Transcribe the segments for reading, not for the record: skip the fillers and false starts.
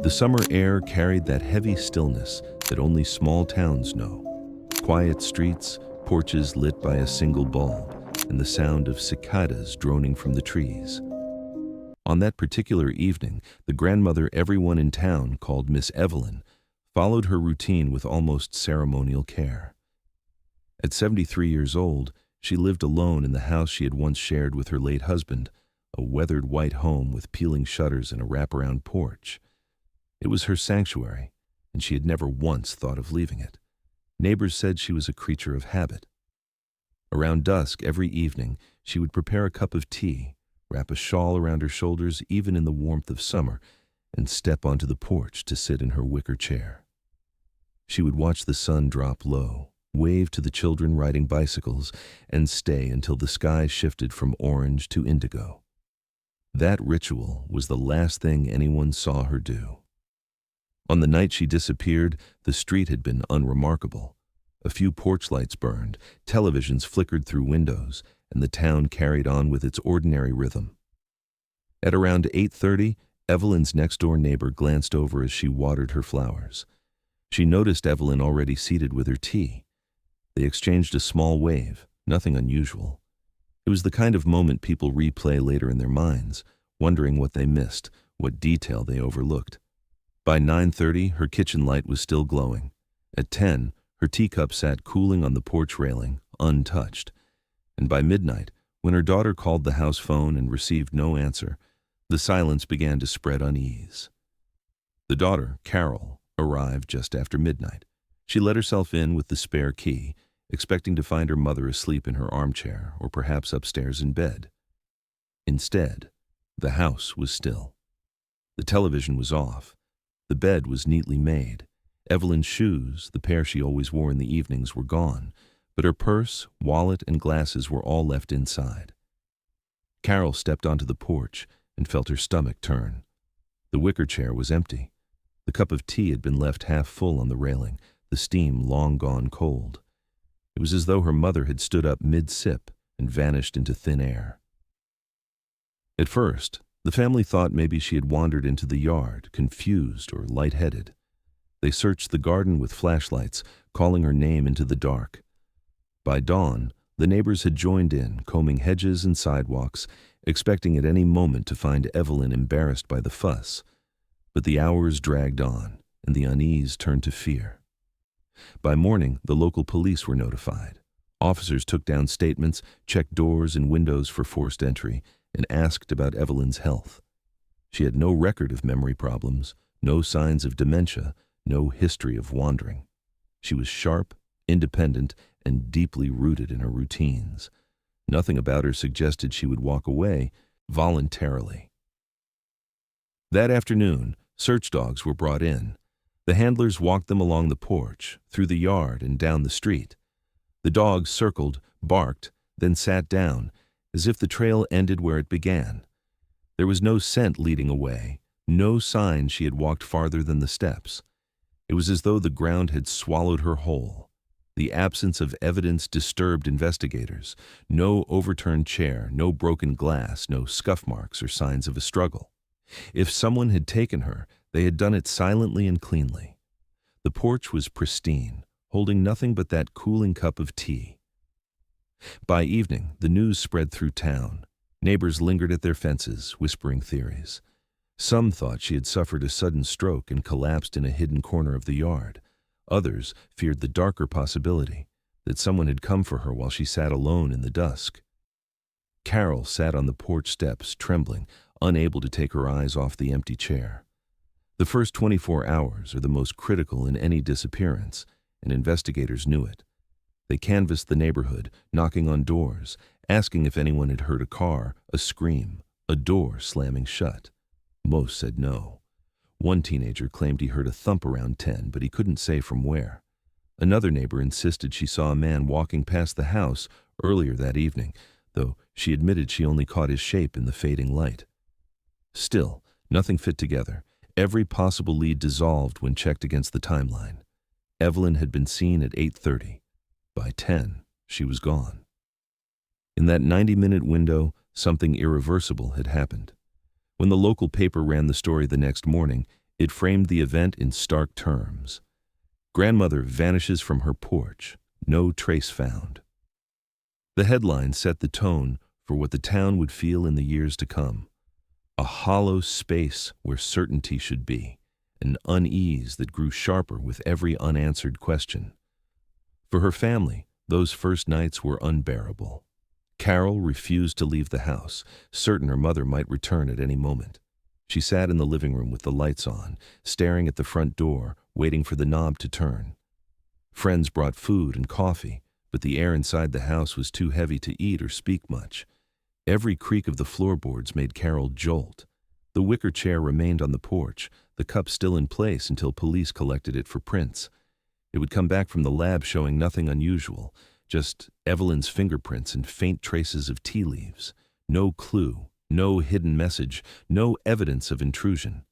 The summer air carried that heavy stillness that only small towns know. Quiet streets, porches lit by a single bulb, and the sound of cicadas droning from the trees. On that particular evening, the grandmother everyone in town called Miss Evelyn followed her routine with almost ceremonial care. At 73 years old, she lived alone in the house she had once shared with her late husband, a weathered white home with peeling shutters and a wraparound porch. It was her sanctuary, and she had never once thought of leaving it. Neighbors said she was a creature of habit. Around dusk every evening, she would prepare a cup of tea, wrap a shawl around her shoulders even in the warmth of summer, and step onto the porch to sit in her wicker chair. She would watch the sun drop low, wave to the children riding bicycles, and stay until the sky shifted from orange to indigo. That ritual was the last thing anyone saw her do. On the night she disappeared, the street had been unremarkable. A few porch lights burned, televisions flickered through windows, and the town carried on with its ordinary rhythm. At around 8:30, Evelyn's next-door neighbor glanced over as she watered her flowers. She noticed Evelyn already seated with her tea. They exchanged a small wave, nothing unusual. It was the kind of moment people replay later in their minds, wondering what they missed, what detail they overlooked. By 9:30, her kitchen light was still glowing. At 10, her teacup sat cooling on the porch railing, untouched. And by midnight, when her daughter called the house phone and received no answer, the silence began to spread unease. The daughter, Carol, arrived just after midnight. She let herself in with the spare key, expecting to find her mother asleep in her armchair or perhaps upstairs in bed. Instead, the house was still. The television was off. The bed was neatly made. Evelyn's shoes, the pair she always wore in the evenings, were gone, but her purse, wallet, and glasses were all left inside. Carol stepped onto the porch and felt her stomach turn. The wicker chair was empty. The cup of tea had been left half full on the railing, the steam long gone cold. It was as though her mother had stood up mid-sip and vanished into thin air. At first, the family thought maybe she had wandered into the yard, confused or lightheaded. They searched the garden with flashlights, calling her name into the dark. By dawn, the neighbors had joined in, combing hedges and sidewalks, expecting at any moment to find Evelyn embarrassed by the fuss. But the hours dragged on, and the unease turned to fear. By morning, the local police were notified. Officers took down statements, checked doors and windows for forced entry, and asked about Evelyn's health. She had no record of memory problems, no signs of dementia, no history of wandering. She was sharp, independent, and deeply rooted in her routines. Nothing about her suggested she would walk away voluntarily. That afternoon, search dogs were brought in. The handlers walked them along the porch, through the yard, and down the street. The dogs circled, barked, then sat down, as if the trail ended where it began. There was no scent leading away, no sign she had walked farther than the steps. It was as though the ground had swallowed her whole. The absence of evidence disturbed investigators. No overturned chair, no broken glass, no scuff marks or signs of a struggle. If someone had taken her, they had done it silently and cleanly. The porch was pristine, holding nothing but that cooling cup of tea. By evening, the news spread through town. Neighbors lingered at their fences, whispering theories. Some thought she had suffered a sudden stroke and collapsed in a hidden corner of the yard. Others feared the darker possibility that someone had come for her while she sat alone in the dusk. Carol sat on the porch steps, trembling, unable to take her eyes off the empty chair. The first 24 hours are the most critical in any disappearance, and investigators knew it. They canvassed the neighborhood, knocking on doors, asking if anyone had heard a car, a scream, a door slamming shut. Most said no. One teenager claimed he heard a thump around 10, but he couldn't say from where. Another neighbor insisted she saw a man walking past the house earlier that evening, though she admitted she only caught his shape in the fading light. Still, nothing fit together. Every possible lead dissolved when checked against the timeline. Evelyn had been seen at 8:30. By 10, she was gone. In that 90-minute window, something irreversible had happened. When the local paper ran the story the next morning, It framed the event in stark terms. Grandmother vanishes from her porch, no trace found. The headline set the tone for what the town would feel in the years to come. A hollow space where certainty should be, an unease that grew sharper with every unanswered question. For her family, those first nights were unbearable. Carol refused to leave the house, certain her mother might return at any moment. She sat in the living room with the lights on, staring at the front door, waiting for the knob to turn. Friends brought food and coffee, but the air inside the house was too heavy to eat or speak much. Every creak of the floorboards made Carol jolt. The wicker chair remained on the porch, the cup still in place until police collected it for prints. It would come back from the lab showing nothing unusual, just Evelyn's fingerprints and faint traces of tea leaves. No clue, no hidden message, no evidence of intrusion.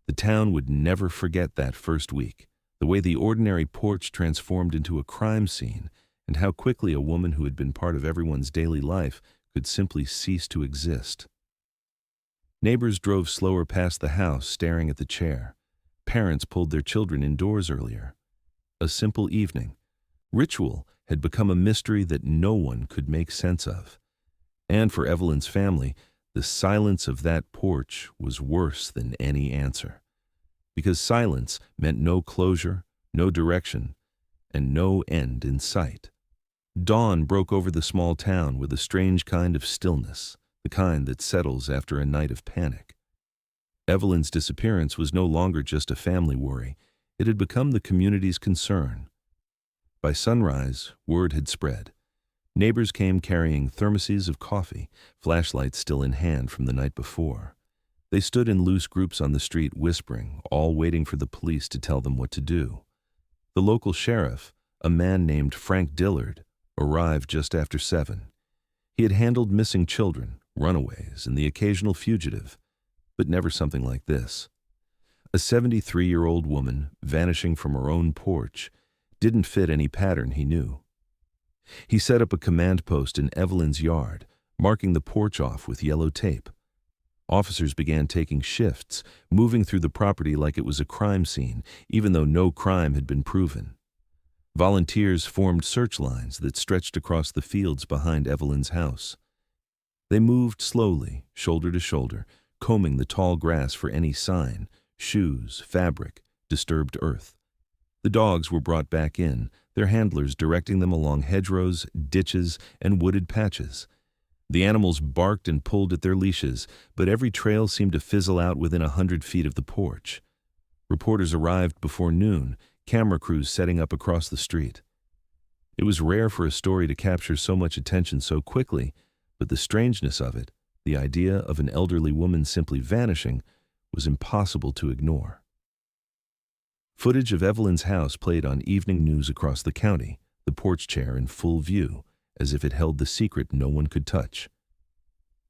The town would never forget that first week, the way the ordinary porch transformed into a crime scene, and how quickly a woman who had been part of everyone's daily life could simply cease to exist. Neighbors drove slower past the house, staring at the chair. Parents pulled their children indoors earlier. A simple evening. Ritual had become a mystery that no one could make sense of. And for Evelyn's family, the silence of that porch was worse than any answer. Because silence meant no closure, no direction, and no end in sight. Dawn broke over the small town with a strange kind of stillness, the kind that settles after a night of panic. Evelyn's disappearance was no longer just a family worry. It had become the community's concern. By sunrise, word had spread. Neighbors came carrying thermoses of coffee, flashlights still in hand from the night before. They stood in loose groups on the street whispering, all waiting for the police to tell them what to do. The local sheriff, a man named Frank Dillard, arrived just after 7. He had handled missing children, runaways, and the occasional fugitive, but never something like this. A 73-year-old woman vanishing from her own porch didn't fit any pattern he knew. He set up a command post in Evelyn's yard, marking the porch off with yellow tape. Officers began taking shifts, moving through the property like it was a crime scene, even though no crime had been proven. Volunteers formed search lines that stretched across the fields behind Evelyn's house. They moved slowly, shoulder to shoulder, combing the tall grass for any sign, shoes, fabric, disturbed earth. The dogs were brought back in, their handlers directing them along hedgerows, ditches, and wooded patches. The animals barked and pulled at their leashes, but every trail seemed to fizzle out within 100 feet of the porch. Reporters arrived before noon, camera crews setting up across the street. It was rare for a story to capture so much attention so quickly, but the strangeness of it, the idea of an elderly woman simply vanishing, was impossible to ignore. Footage of Evelyn's house played on evening news across the county, the porch chair in full view, as if it held the secret no one could touch.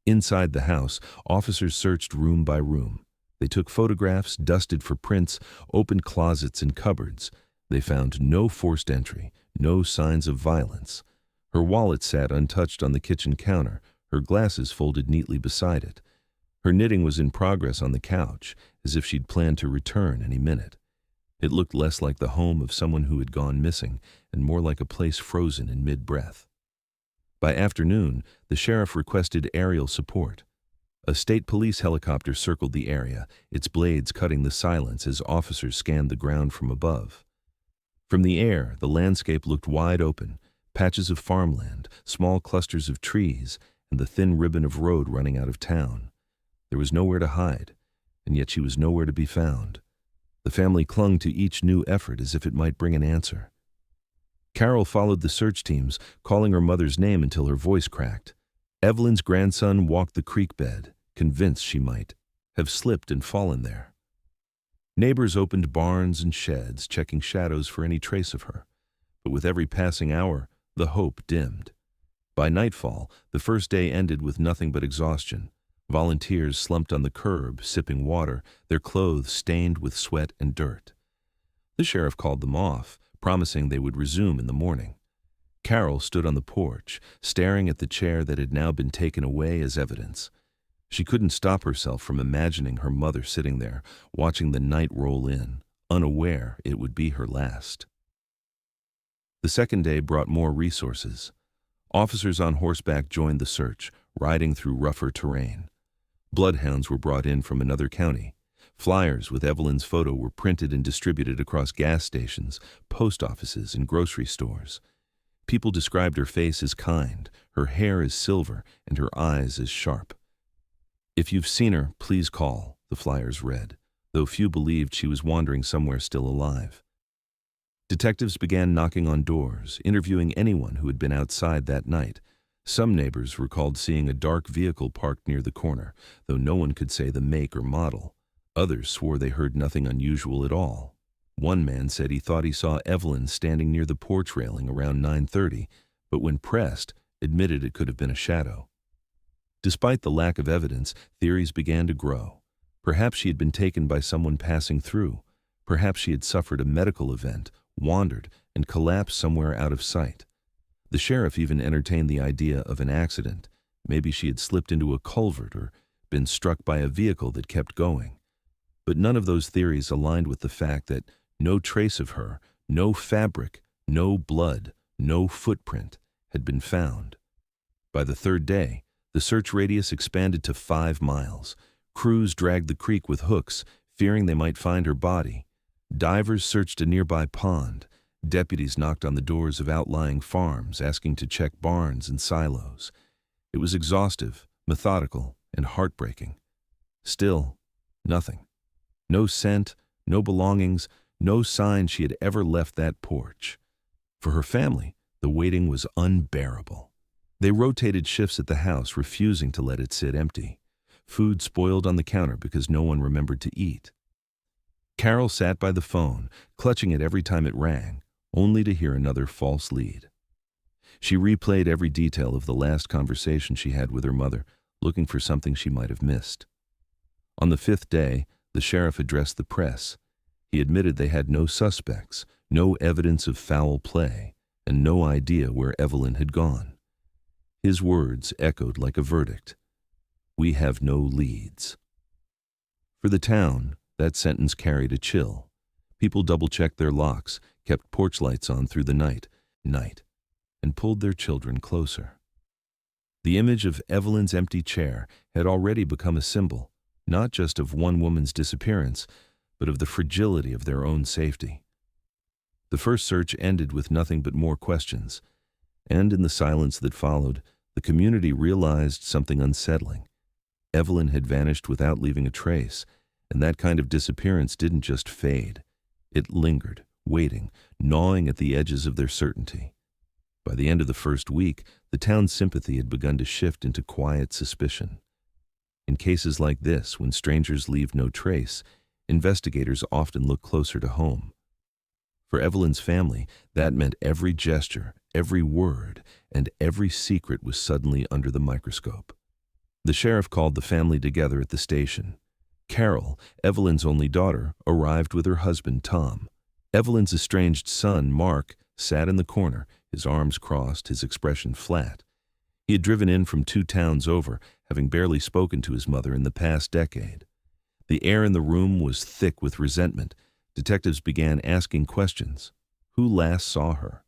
Inside the house, officers searched room by room. They took photographs, dusted for prints, opened closets and cupboards. They found no forced entry, no signs of violence. Her wallet sat untouched on the kitchen counter, her glasses folded neatly beside it. Her knitting was in progress on the couch, as if she'd planned to return any minute. It looked less like the home of someone who had gone missing and more like a place frozen in mid-breath. By afternoon, the sheriff requested aerial support. A state police helicopter circled the area, its blades cutting the silence as officers scanned the ground from above. From the air, the landscape looked wide open, patches of farmland, small clusters of trees, and the thin ribbon of road running out of town. There was nowhere to hide, and yet she was nowhere to be found. The family clung to each new effort as if it might bring an answer. Carol followed the search teams, calling her mother's name until her voice cracked. Evelyn's grandson walked the creek bed, convinced she might have slipped and fallen there. Neighbors opened barns and sheds, checking shadows for any trace of her. But with every passing hour, the hope dimmed. By nightfall, the first day ended with nothing but exhaustion. Volunteers slumped on the curb, sipping water, their clothes stained with sweat and dirt. The sheriff called them off, promising they would resume in the morning. Carol stood on the porch, staring at the chair that had now been taken away as evidence. She couldn't stop herself from imagining her mother sitting there, watching the night roll in, unaware it would be her last. The second day brought more resources. Officers on horseback joined the search, riding through rougher terrain. Bloodhounds were brought in from another county. Flyers with Evelyn's photo were printed and distributed across gas stations, post offices, and grocery stores. People described her face as kind, her hair as silver, and her eyes as sharp. "If you've seen her, please call," the flyers read, though few believed she was wandering somewhere still alive. Detectives began knocking on doors, interviewing anyone who had been outside that night. Some neighbors recalled seeing a dark vehicle parked near the corner, though no one could say the make or model. Others swore they heard nothing unusual at all. One man said he thought he saw Evelyn standing near the porch railing around 9:30, but when pressed, admitted it could have been a shadow. Despite the lack of evidence, theories began to grow. Perhaps she had been taken by someone passing through. Perhaps she had suffered a medical event, wandered, and collapsed somewhere out of sight. The sheriff even entertained the idea of an accident. Maybe she had slipped into a culvert or been struck by a vehicle that kept going. But none of those theories aligned with the fact that no trace of her, no fabric, no blood, no footprint had been found. By the third day, the search radius expanded to 5 miles. Crews dragged the creek with hooks, fearing they might find her body. Divers searched a nearby pond. Deputies knocked on the doors of outlying farms, asking to check barns and silos. It was exhaustive, methodical, and heartbreaking. Still, nothing. No scent, no belongings, no sign she had ever left that porch. For her family, the waiting was unbearable. They rotated shifts at the house, refusing to let it sit empty. Food spoiled on the counter because no one remembered to eat. Carol sat by the phone, clutching it every time it rang, only to hear another false lead. She replayed every detail of the last conversation she had with her mother, looking for something she might have missed. On the 5th day, the sheriff addressed the press. He admitted they had no suspects, no evidence of foul play, and no idea where Evelyn had gone. His words echoed like a verdict. "We have no leads." For the town, that sentence carried a chill. People double-checked their locks, kept porch lights on through the night, and pulled their children closer. The image of Evelyn's empty chair had already become a symbol, not just of one woman's disappearance, but of the fragility of their own safety. The first search ended with nothing but more questions, and in the silence that followed, the community realized something unsettling. Evelyn had vanished without leaving a trace, and that kind of disappearance didn't just fade. It lingered, waiting, gnawing at the edges of their certainty. By the end of the first week, the town's sympathy had begun to shift into quiet suspicion. In cases like this, when strangers leave no trace, investigators often look closer to home. For Evelyn's family, that meant every gesture, every word, and every secret was suddenly under the microscope. The sheriff called the family together at the station. Carol, Evelyn's only daughter, arrived with her husband, Tom. Evelyn's estranged son, Mark, sat in the corner, his arms crossed, his expression flat. He had driven in from 2 towns over, having barely spoken to his mother in the past decade. The air in the room was thick with resentment. Detectives began asking questions. Who last saw her?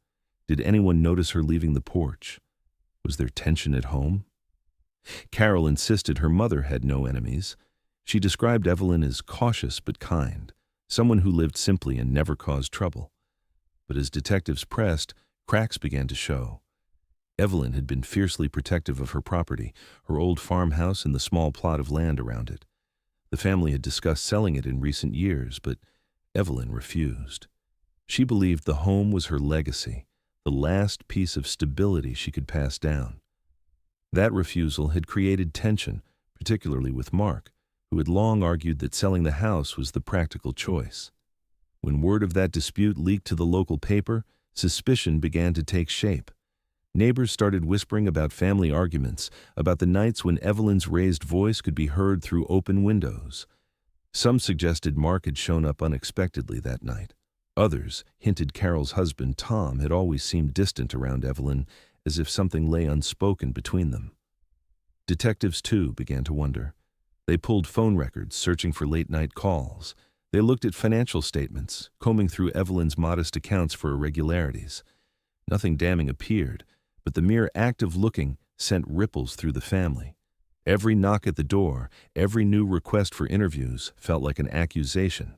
Did anyone notice her leaving the porch? Was there tension at home? Carol insisted her mother had no enemies. She described Evelyn as cautious but kind, someone who lived simply and never caused trouble. But as detectives pressed, cracks began to show. Evelyn had been fiercely protective of her property, her old farmhouse and the small plot of land around it. The family had discussed selling it in recent years, but Evelyn refused. She believed the home was her legacy, the last piece of stability she could pass down. That refusal had created tension, particularly with Mark, who had long argued that selling the house was the practical choice. When word of that dispute leaked to the local paper, suspicion began to take shape. Neighbors started whispering about family arguments, about the nights when Evelyn's raised voice could be heard through open windows. Some suggested Mark had shown up unexpectedly that night. Others hinted Carol's husband, Tom, had always seemed distant around Evelyn, as if something lay unspoken between them. Detectives, too, began to wonder. They pulled phone records, searching for late-night calls. They looked at financial statements, combing through Evelyn's modest accounts for irregularities. Nothing damning appeared, but the mere act of looking sent ripples through the family. Every knock at the door, every new request for interviews felt like an accusation.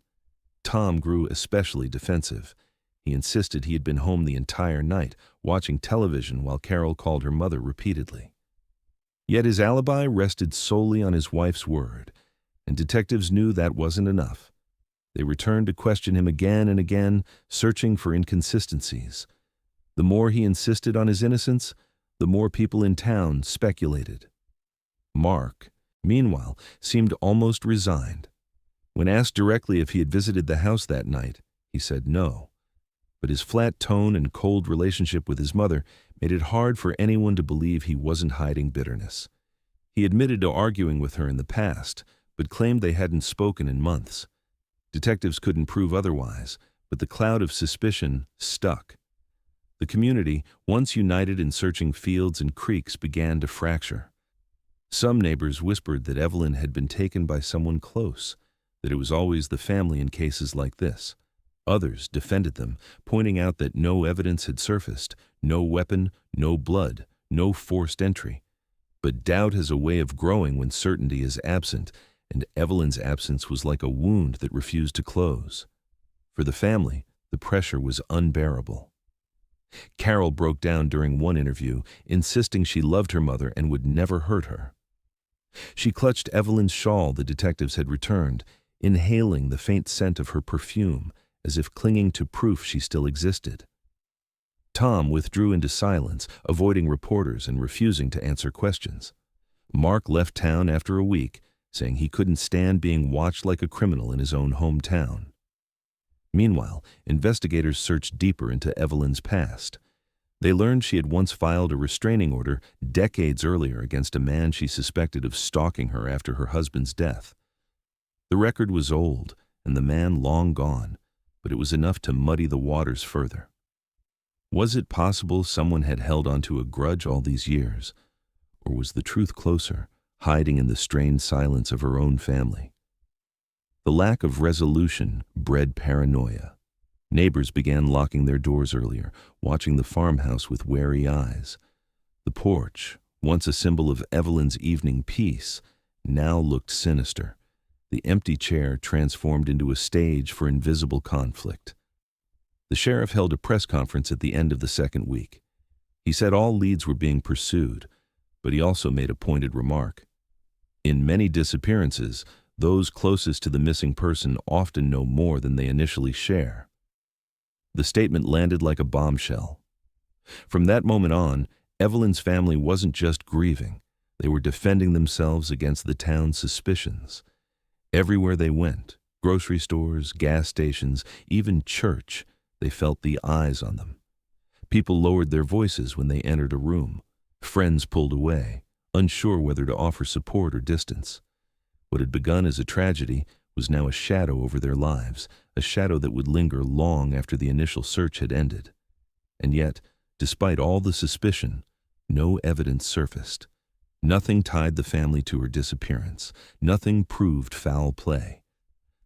Tom grew especially defensive. He insisted he had been home the entire night, watching television while Carol called her mother repeatedly. Yet his alibi rested solely on his wife's word, and detectives knew that wasn't enough. They returned to question him again and again, searching for inconsistencies. The more he insisted on his innocence, the more people in town speculated. Mark, meanwhile, seemed almost resigned. When asked directly if he had visited the house that night, he said no. But his flat tone and cold relationship with his mother made it hard for anyone to believe he wasn't hiding bitterness. He admitted to arguing with her in the past, but claimed they hadn't spoken in months. Detectives couldn't prove otherwise, but the cloud of suspicion stuck. The community, once united in searching fields and creeks, began to fracture. Some neighbors whispered that Evelyn had been taken by someone close, that it was always the family in cases like this. Others defended them, pointing out that no evidence had surfaced, no weapon, no blood, no forced entry. But doubt has a way of growing when certainty is absent, and Evelyn's absence was like a wound that refused to close. For the family, the pressure was unbearable. Carol broke down during one interview, insisting she loved her mother and would never hurt her. She clutched Evelyn's shawl the detectives had returned, inhaling the faint scent of her perfume, as if clinging to proof she still existed. Tom withdrew into silence, avoiding reporters and refusing to answer questions. Mark left town after a week, saying he couldn't stand being watched like a criminal in his own hometown. Meanwhile, investigators searched deeper into Evelyn's past. They learned she had once filed a restraining order decades earlier against a man she suspected of stalking her after her husband's death. The record was old, and the man long gone, but it was enough to muddy the waters further. Was it possible someone had held onto a grudge all these years, or was the truth closer, hiding in the strained silence of her own family? The lack of resolution bred paranoia. Neighbors began locking their doors earlier, watching the farmhouse with wary eyes. The porch, once a symbol of Evelyn's evening peace, now looked sinister. The empty chair transformed into a stage for invisible conflict. The sheriff held a press conference at the end of the second week. He said all leads were being pursued, but he also made a pointed remark. In many disappearances, those closest to the missing person often know more than they initially share. The statement landed like a bombshell. From that moment on, Evelyn's family wasn't just grieving. They were defending themselves against the town's suspicions. Everywhere they went, grocery stores, gas stations, even church, they felt the eyes on them. People lowered their voices when they entered a room. Friends pulled away, unsure whether to offer support or distance. What had begun as a tragedy was now a shadow over their lives, a shadow that would linger long after the initial search had ended. And yet, despite all the suspicion, no evidence surfaced. Nothing tied the family to her disappearance. Nothing proved foul play.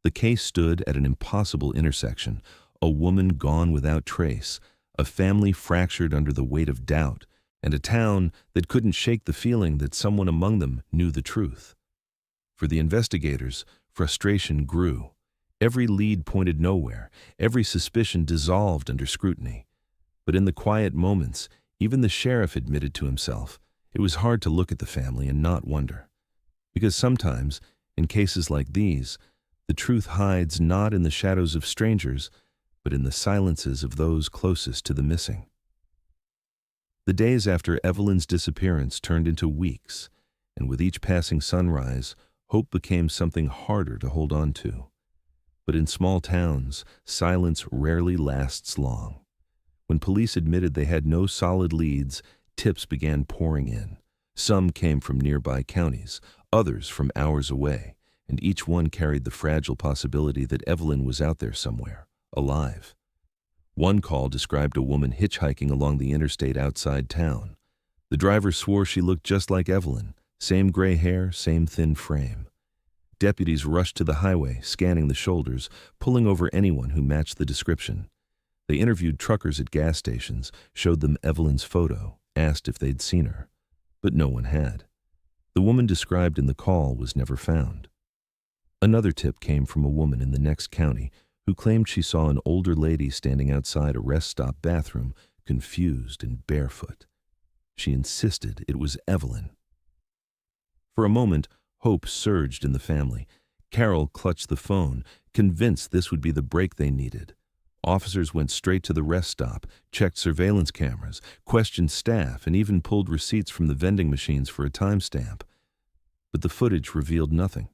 The case stood at an impossible intersection, a woman gone without trace, a family fractured under the weight of doubt, and a town that couldn't shake the feeling that someone among them knew the truth. For the investigators, frustration grew. Every lead pointed nowhere, every suspicion dissolved under scrutiny. But in the quiet moments, even the sheriff admitted to himself, it was hard to look at the family and not wonder. Because sometimes, in cases like these, the truth hides not in the shadows of strangers, but in the silences of those closest to the missing. The days after Evelyn's disappearance turned into weeks, and with each passing sunrise, hope became something harder to hold on to. But in small towns, silence rarely lasts long. When police admitted they had no solid leads, tips began pouring in. Some came from nearby counties, others from hours away, and each one carried the fragile possibility that Evelyn was out there somewhere, alive. One call described a woman hitchhiking along the interstate outside town. The driver swore she looked just like Evelyn, Same gray hair, same thin frame. Deputies rushed to the highway, scanning the shoulders, pulling over anyone who matched the description. They interviewed truckers at gas stations, showed them Evelyn's photo, asked if they'd seen her. But no one had. The woman described in the call was never found. Another tip came from a woman in the next county who claimed she saw an older lady standing outside a rest stop bathroom, confused and barefoot. She insisted it was Evelyn. For a moment, hope surged in the family. Carol clutched the phone, convinced this would be the break they needed. Officers went straight to the rest stop, checked surveillance cameras, questioned staff, and even pulled receipts from the vending machines for a timestamp. But the footage revealed nothing.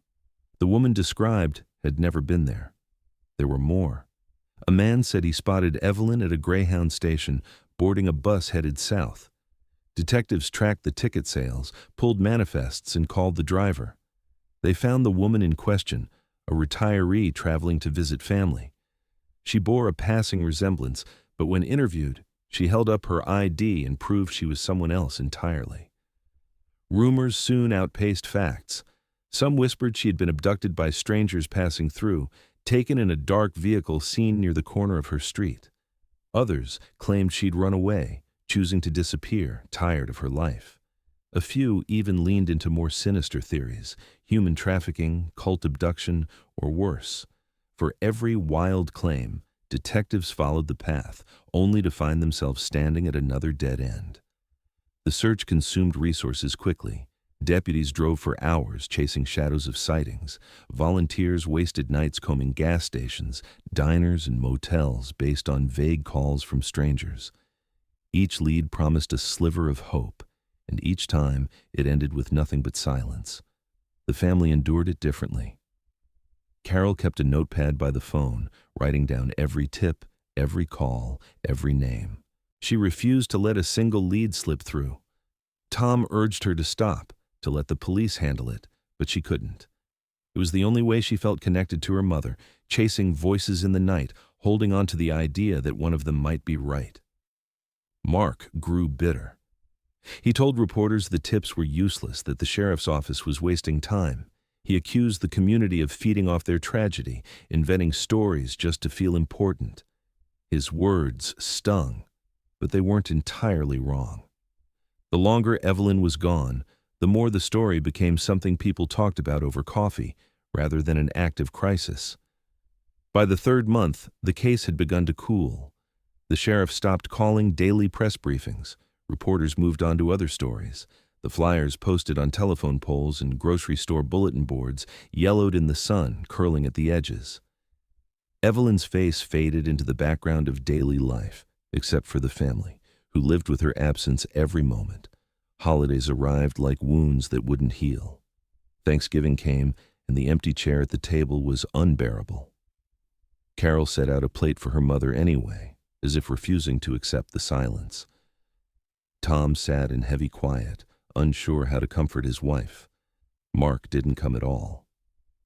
The woman described had never been there. There were more. A man said he spotted Evelyn at a Greyhound station, boarding a bus headed south. Detectives tracked the ticket sales, pulled manifests, and called the driver. They found the woman in question, a retiree traveling to visit family. She bore a passing resemblance, but when interviewed, she held up her ID and proved she was someone else entirely. Rumors soon outpaced facts. Some whispered she had been abducted by strangers passing through, taken in a dark vehicle seen near the corner of her street. Others claimed she'd run away, choosing to disappear, tired of her life. A few even leaned into more sinister theories, human trafficking, cult abduction, or worse. For every wild claim, detectives followed the path, only to find themselves standing at another dead end. The search consumed resources quickly. Deputies drove for hours chasing shadows of sightings. Volunteers wasted nights combing gas stations, diners, and motels based on vague calls from strangers. Each lead promised a sliver of hope, and each time it ended with nothing but silence. The family endured it differently. Carol kept a notepad by the phone, writing down every tip, every call, every name. She refused to let a single lead slip through. Tom urged her to stop, to let the police handle it, but she couldn't. It was the only way she felt connected to her mother, chasing voices in the night, holding on to the idea that one of them might be right. Mark grew bitter. He told reporters the tips were useless, that the sheriff's office was wasting time. He accused the community of feeding off their tragedy, inventing stories just to feel important. His words stung, but they weren't entirely wrong. The longer Evelyn was gone, the more the story became something people talked about over coffee, rather than an active crisis. By the third month, the case had begun to cool. The sheriff stopped calling daily press briefings. Reporters moved on to other stories. The flyers posted on telephone poles and grocery store bulletin boards yellowed in the sun, curling at the edges. Evelyn's face faded into the background of daily life, except for the family, who lived with her absence every moment. Holidays arrived like wounds that wouldn't heal. Thanksgiving came, and the empty chair at the table was unbearable. Carol set out a plate for her mother anyway, as if refusing to accept the silence. Tom sat in heavy quiet, unsure how to comfort his wife. Mark didn't come at all.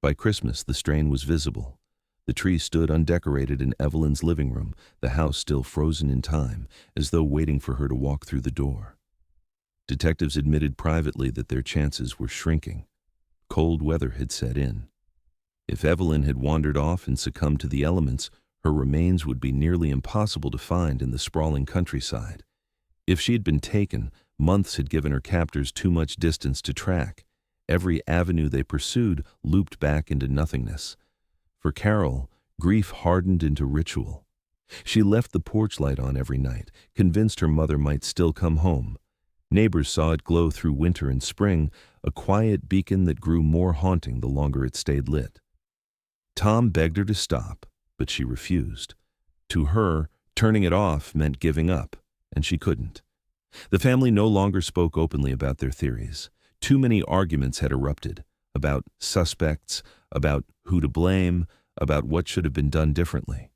By Christmas, the strain was visible. The tree stood undecorated in Evelyn's living room, the house still frozen in time, as though waiting for her to walk through the door. Detectives admitted privately that their chances were shrinking. Cold weather had set in. If Evelyn had wandered off and succumbed to the elements, her remains would be nearly impossible to find in the sprawling countryside. If she had been taken, months had given her captors too much distance to track. Every avenue they pursued looped back into nothingness. For Carol, grief hardened into ritual. She left the porch light on every night, convinced her mother might still come home. Neighbors saw it glow through winter and spring, a quiet beacon that grew more haunting the longer it stayed lit. Tom begged her to stop, but she refused. To her, turning it off meant giving up, and she couldn't. The family no longer spoke openly about their theories. Too many arguments had erupted, about suspects, about who to blame, about what should have been done differently.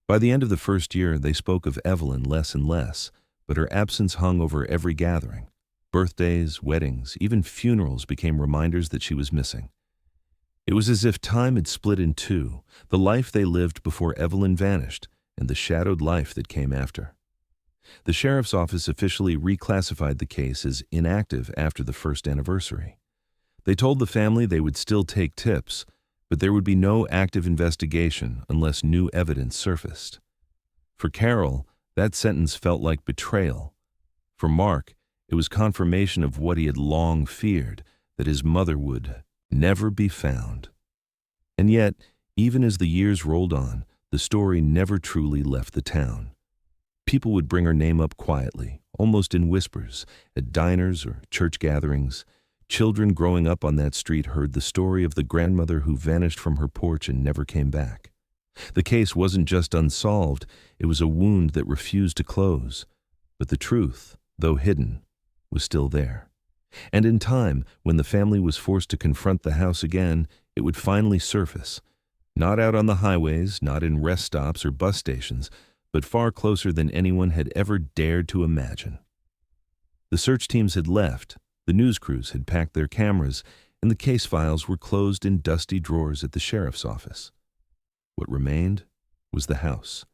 By the end of the first year, they spoke of Evelyn less and less, but her absence hung over every gathering. Birthdays, weddings, even funerals became reminders that she was missing. It was as if time had split in two, the life they lived before Evelyn vanished, and the shadowed life that came after. The sheriff's office officially reclassified the case as inactive after the first anniversary. They told the family they would still take tips, but there would be no active investigation unless new evidence surfaced. For Carol, that sentence felt like betrayal. For Mark, it was confirmation of what he had long feared, that his mother would never be found. And yet, even as the years rolled on, the story never truly left the town. People would bring her name up quietly, almost in whispers, at diners or church gatherings. Children growing up on that street heard the story of the grandmother who vanished from her porch and never came back. The case wasn't just unsolved, it was a wound that refused to close. But the truth, though hidden, was still there. And in time, when the family was forced to confront the house again, it would finally surface. Not out on the highways, not in rest stops or bus stations, but far closer than anyone had ever dared to imagine. The search teams had left, the news crews had packed their cameras, and the case files were closed in dusty drawers at the sheriff's office. What remained was the house.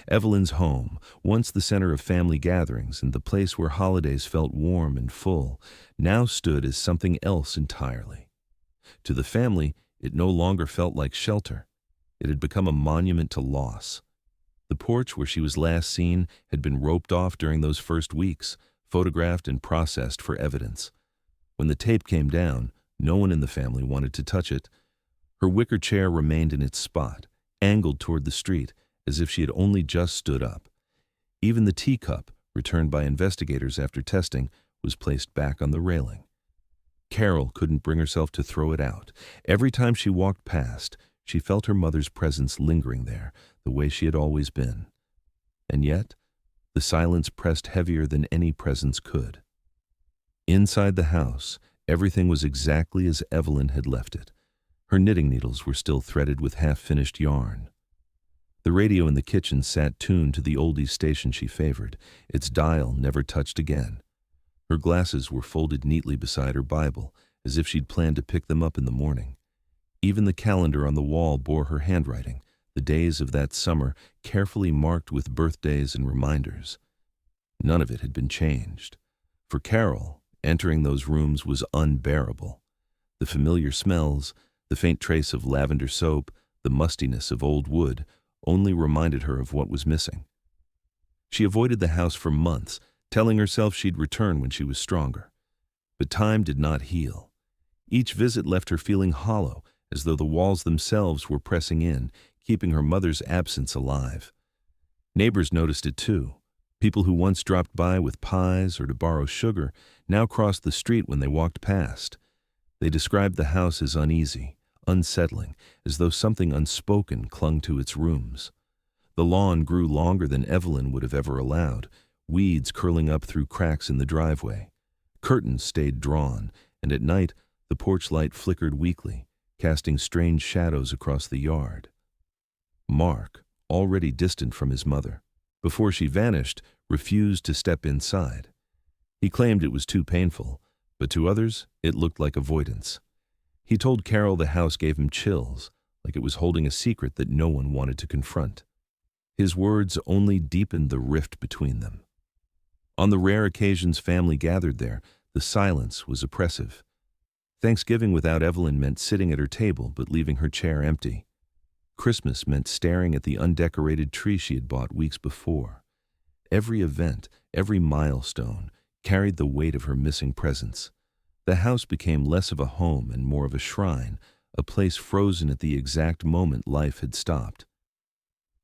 Evelyn's home, once the center of family gatherings and the place where holidays felt warm and full, now stood as something else entirely. To the family, it no longer felt like shelter. It had become a monument to loss. The porch where she was last seen had been roped off during those first weeks, photographed and processed for evidence. When the tape came down, no one in the family wanted to touch it. Her wicker chair remained in its spot, angled toward the street, as if she had only just stood up. Even the teacup, returned by investigators after testing, was placed back on the railing. Carol couldn't bring herself to throw it out. Every time she walked past, she felt her mother's presence lingering there, the way she had always been. And yet, the silence pressed heavier than any presence could. Inside the house, everything was exactly as Evelyn had left it. Her knitting needles were still threaded with half-finished yarn. The radio in the kitchen sat tuned to the oldies station she favored, its dial never touched again. Her glasses were folded neatly beside her Bible, as if she'd planned to pick them up in the morning. Even the calendar on the wall bore her handwriting, the days of that summer carefully marked with birthdays and reminders. None of it had been changed. For Carol, entering those rooms was unbearable. The familiar smells, the faint trace of lavender soap, the mustiness of old wood, only reminded her of what was missing. She avoided the house for months, telling herself she'd return when she was stronger. But time did not heal. Each visit left her feeling hollow, as though the walls themselves were pressing in, keeping her mother's absence alive. Neighbors noticed it too. People who once dropped by with pies or to borrow sugar now crossed the street when they walked past. They described the house as uneasy, unsettling, as though something unspoken clung to its rooms. The lawn grew longer than Evelyn would have ever allowed, weeds curling up through cracks in the driveway. Curtains stayed drawn, and at night the porch light flickered weakly, casting strange shadows across the yard. Mark, already distant from his mother, before she vanished, refused to step inside. He claimed it was too painful, but to others it looked like avoidance. He told Carol the house gave him chills, like it was holding a secret that no one wanted to confront. His words only deepened the rift between them. On the rare occasions family gathered there, the silence was oppressive. Thanksgiving without Evelyn meant sitting at her table but leaving her chair empty. Christmas meant staring at the undecorated tree she had bought weeks before. Every event, every milestone, carried the weight of her missing presence. The house became less of a home and more of a shrine, a place frozen at the exact moment life had stopped.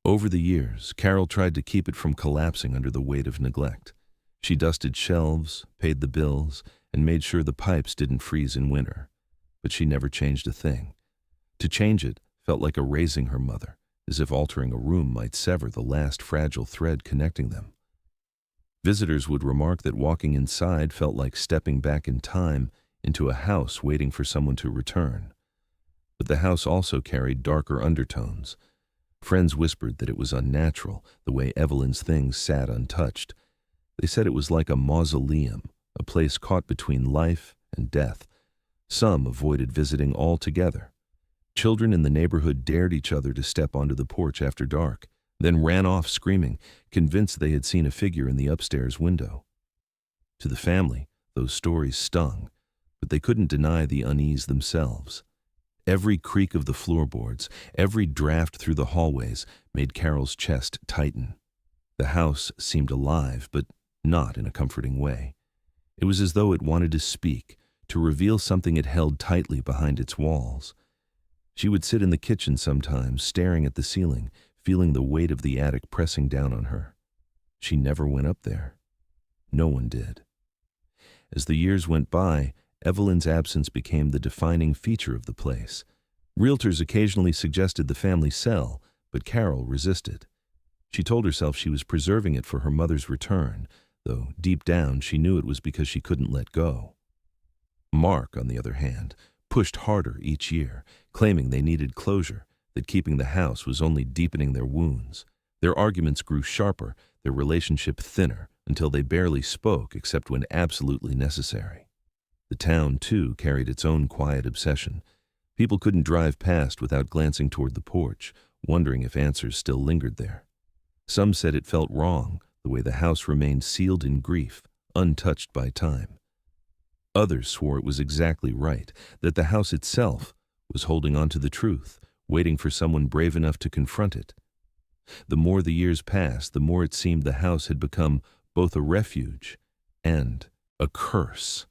Over the years, Carol tried to keep it from collapsing under the weight of neglect. She dusted shelves, paid the bills, and made sure the pipes didn't freeze in winter. But she never changed a thing. To change it felt like erasing her mother, as if altering a room might sever the last fragile thread connecting them. Visitors would remark that walking inside felt like stepping back in time into a house waiting for someone to return. But the house also carried darker undertones. Friends whispered that it was unnatural, the way Evelyn's things sat untouched. They said it was like a mausoleum, a place caught between life and death. Some avoided visiting altogether. Children in the neighborhood dared each other to step onto the porch after dark. then ran off screaming, convinced they had seen a figure in the upstairs window. To the family, those stories stung, but they couldn't deny the unease themselves. Every creak of the floorboards, every draft through the hallways made Carol's chest tighten. The house seemed alive, but not in a comforting way. It was as though it wanted to speak, to reveal something it held tightly behind its walls. She would sit in the kitchen sometimes, staring at the ceiling, feeling the weight of the attic pressing down on her. She never went up there. No one did. As the years went by, Evelyn's absence became the defining feature of the place. Realtors occasionally suggested the family sell, but Carol resisted. She told herself she was preserving it for her mother's return, though deep down she knew it was because she couldn't let go. Mark, on the other hand, pushed harder each year, claiming they needed closure, that keeping the house was only deepening their wounds. Their arguments grew sharper, their relationship thinner, until they barely spoke except when absolutely necessary. The town, too, carried its own quiet obsession. People couldn't drive past without glancing toward the porch, wondering if answers still lingered there. Some said it felt wrong, the way the house remained sealed in grief, untouched by time. Others swore it was exactly right, that the house itself was holding on to the truth, waiting for someone brave enough to confront it. The more the years passed, the more it seemed the house had become both a refuge and a curse.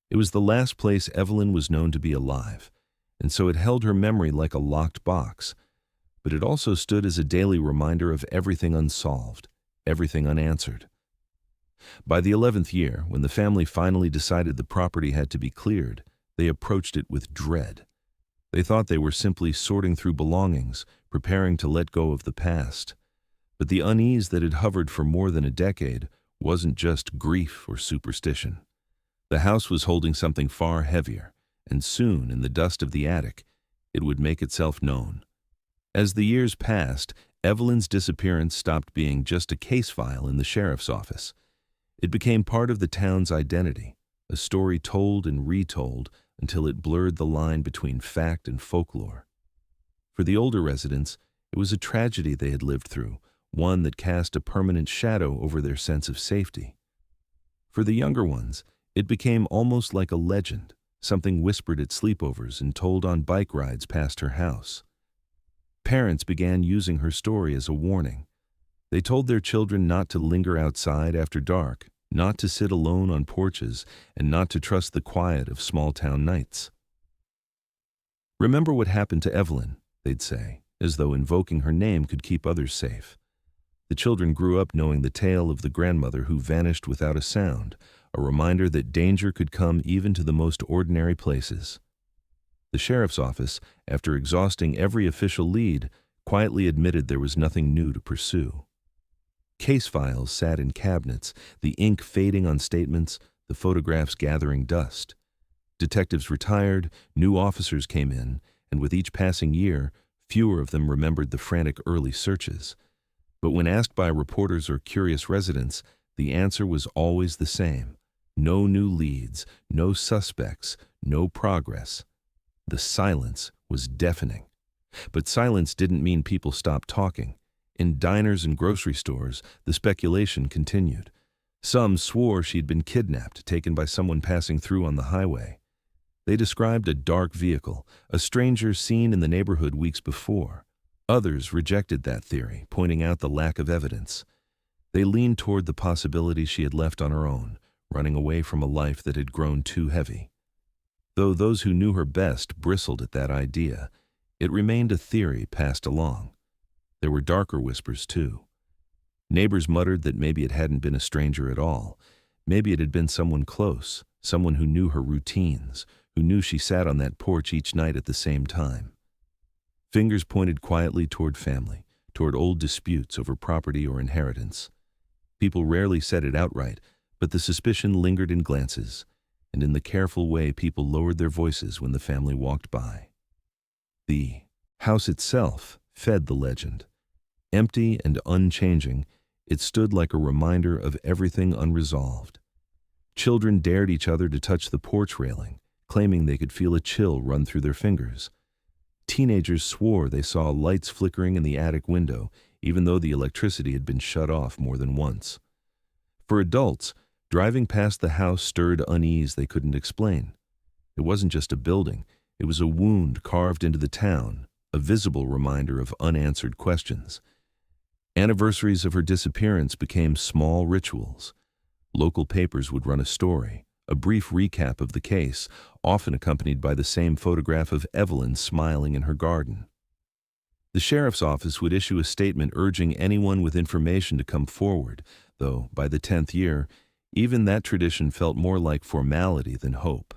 It was the last place Evelyn was known to be alive, and so it held her memory like a locked box, but it also stood as a daily reminder of everything unsolved, everything unanswered. By the 11th year, when the family finally decided the property had to be cleared, they approached it with dread. They thought they were simply sorting through belongings, preparing to let go of the past. But the unease that had hovered for more than a decade wasn't just grief or superstition. The house was holding something far heavier, and soon, in the dust of the attic, it would make itself known. As the years passed, Evelyn's disappearance stopped being just a case file in the sheriff's office. It became part of the town's identity, a story told and retold until it blurred the line between fact and folklore. For the older residents, it was a tragedy they had lived through, one that cast a permanent shadow over their sense of safety. For the younger ones, it became almost like a legend, something whispered at sleepovers and told on bike rides past her house. Parents began using her story as a warning. They told their children not to linger outside after dark, not to sit alone on porches, and not to trust the quiet of small-town nights. "Remember what happened to Evelyn," they'd say, as though invoking her name could keep others safe. The children grew up knowing the tale of the grandmother who vanished without a sound, a reminder that danger could come even to the most ordinary places. The sheriff's office, after exhausting every official lead, quietly admitted there was nothing new to pursue. Case files sat in cabinets, the ink fading on statements, the photographs gathering dust. Detectives retired, new officers came in, and with each passing year, fewer of them remembered the frantic early searches. But when asked by reporters or curious residents, the answer was always the same. No new leads, no suspects, no progress. The silence was deafening. But silence didn't mean people stopped talking. In diners and grocery stores, the speculation continued. Some swore she'd been kidnapped, taken by someone passing through on the highway. They described a dark vehicle, a stranger seen in the neighborhood weeks before. Others rejected that theory, pointing out the lack of evidence. They leaned toward the possibility she had left on her own, running away from a life that had grown too heavy. Though those who knew her best bristled at that idea, it remained a theory passed along. There were darker whispers, too. Neighbors muttered that maybe it hadn't been a stranger at all. Maybe it had been someone close, someone who knew her routines, who knew she sat on that porch each night at the same time. Fingers pointed quietly toward family, toward old disputes over property or inheritance. People rarely said it outright, but the suspicion lingered in glances, and in the careful way people lowered their voices when the family walked by. The house itself fed the legend. Empty and unchanging, it stood like a reminder of everything unresolved. Children dared each other to touch the porch railing, claiming they could feel a chill run through their fingers. Teenagers swore they saw lights flickering in the attic window, even though the electricity had been shut off more than once. For adults, driving past the house stirred unease they couldn't explain. It wasn't just a building, it was a wound carved into the town, a visible reminder of unanswered questions. Anniversaries of her disappearance became small rituals. Local papers would run a story, a brief recap of the case, often accompanied by the same photograph of Evelyn smiling in her garden. The sheriff's office would issue a statement urging anyone with information to come forward, though by the 10th year, even that tradition felt more like formality than hope.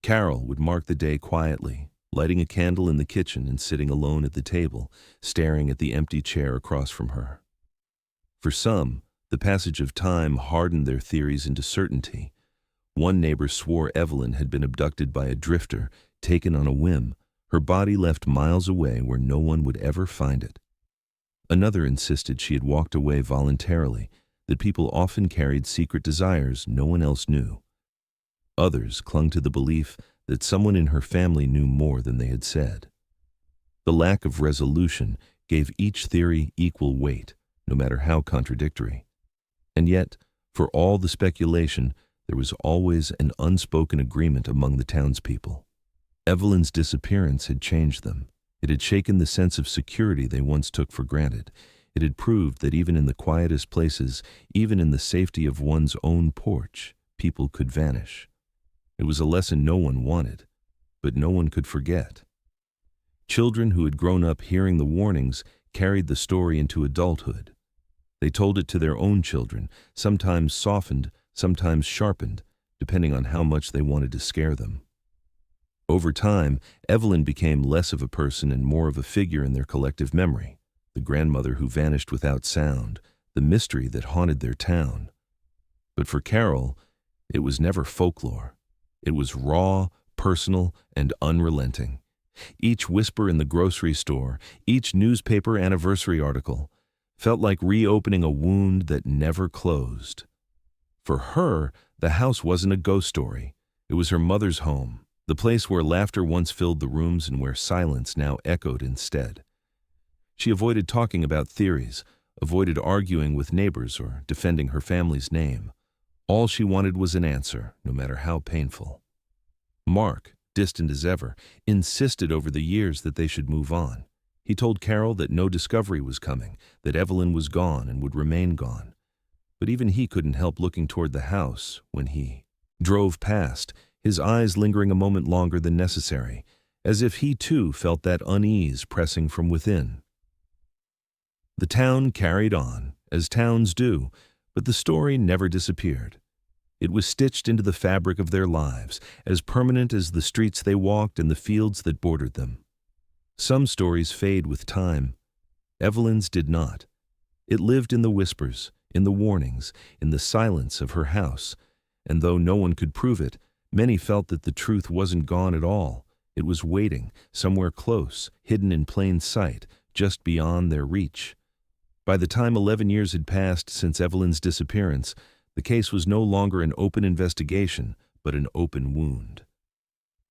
Carol would mark the day quietly, lighting a candle in the kitchen and sitting alone at the table, staring at the empty chair across from her. For some, the passage of time hardened their theories into certainty. One neighbor swore Evelyn had been abducted by a drifter, taken on a whim, her body left miles away where no one would ever find it. Another insisted she had walked away voluntarily, that people often carried secret desires no one else knew. Others clung to the belief that someone in her family knew more than they had said. The lack of resolution gave each theory equal weight, no matter how contradictory. And yet, for all the speculation, there was always an unspoken agreement among the townspeople. Evelyn's disappearance had changed them. It had shaken the sense of security they once took for granted. It had proved that even in the quietest places, even in the safety of one's own porch, people could vanish. It was a lesson no one wanted, but no one could forget. Children who had grown up hearing the warnings carried the story into adulthood. They told it to their own children, sometimes softened, sometimes sharpened, depending on how much they wanted to scare them. Over time, Evelyn became less of a person and more of a figure in their collective memory, the grandmother who vanished without sound, the mystery that haunted their town. But for Carol, it was never folklore. It was raw, personal, and unrelenting. Each whisper in the grocery store, each newspaper anniversary article, felt like reopening a wound that never closed. For her, the house wasn't a ghost story. It was her mother's home, the place where laughter once filled the rooms and where silence now echoed instead. She avoided talking about theories, avoided arguing with neighbors or defending her family's name. All she wanted was an answer, no matter how painful. Mark, distant as ever, insisted over the years that they should move on. He told Carol that no discovery was coming, that Evelyn was gone and would remain gone. But even he couldn't help looking toward the house when he drove past, his eyes lingering a moment longer than necessary, as if he too felt that unease pressing from within. The town carried on, as towns do, but the story never disappeared. It was stitched into the fabric of their lives, as permanent as the streets they walked and the fields that bordered them. Some stories fade with time. Evelyn's did not. It lived in the whispers, in the warnings, in the silence of her house, and though no one could prove it, many felt that the truth wasn't gone at all. It was waiting, somewhere close, hidden in plain sight, just beyond their reach. By the time 11 years had passed since Evelyn's disappearance, the case was no longer an open investigation, but an open wound.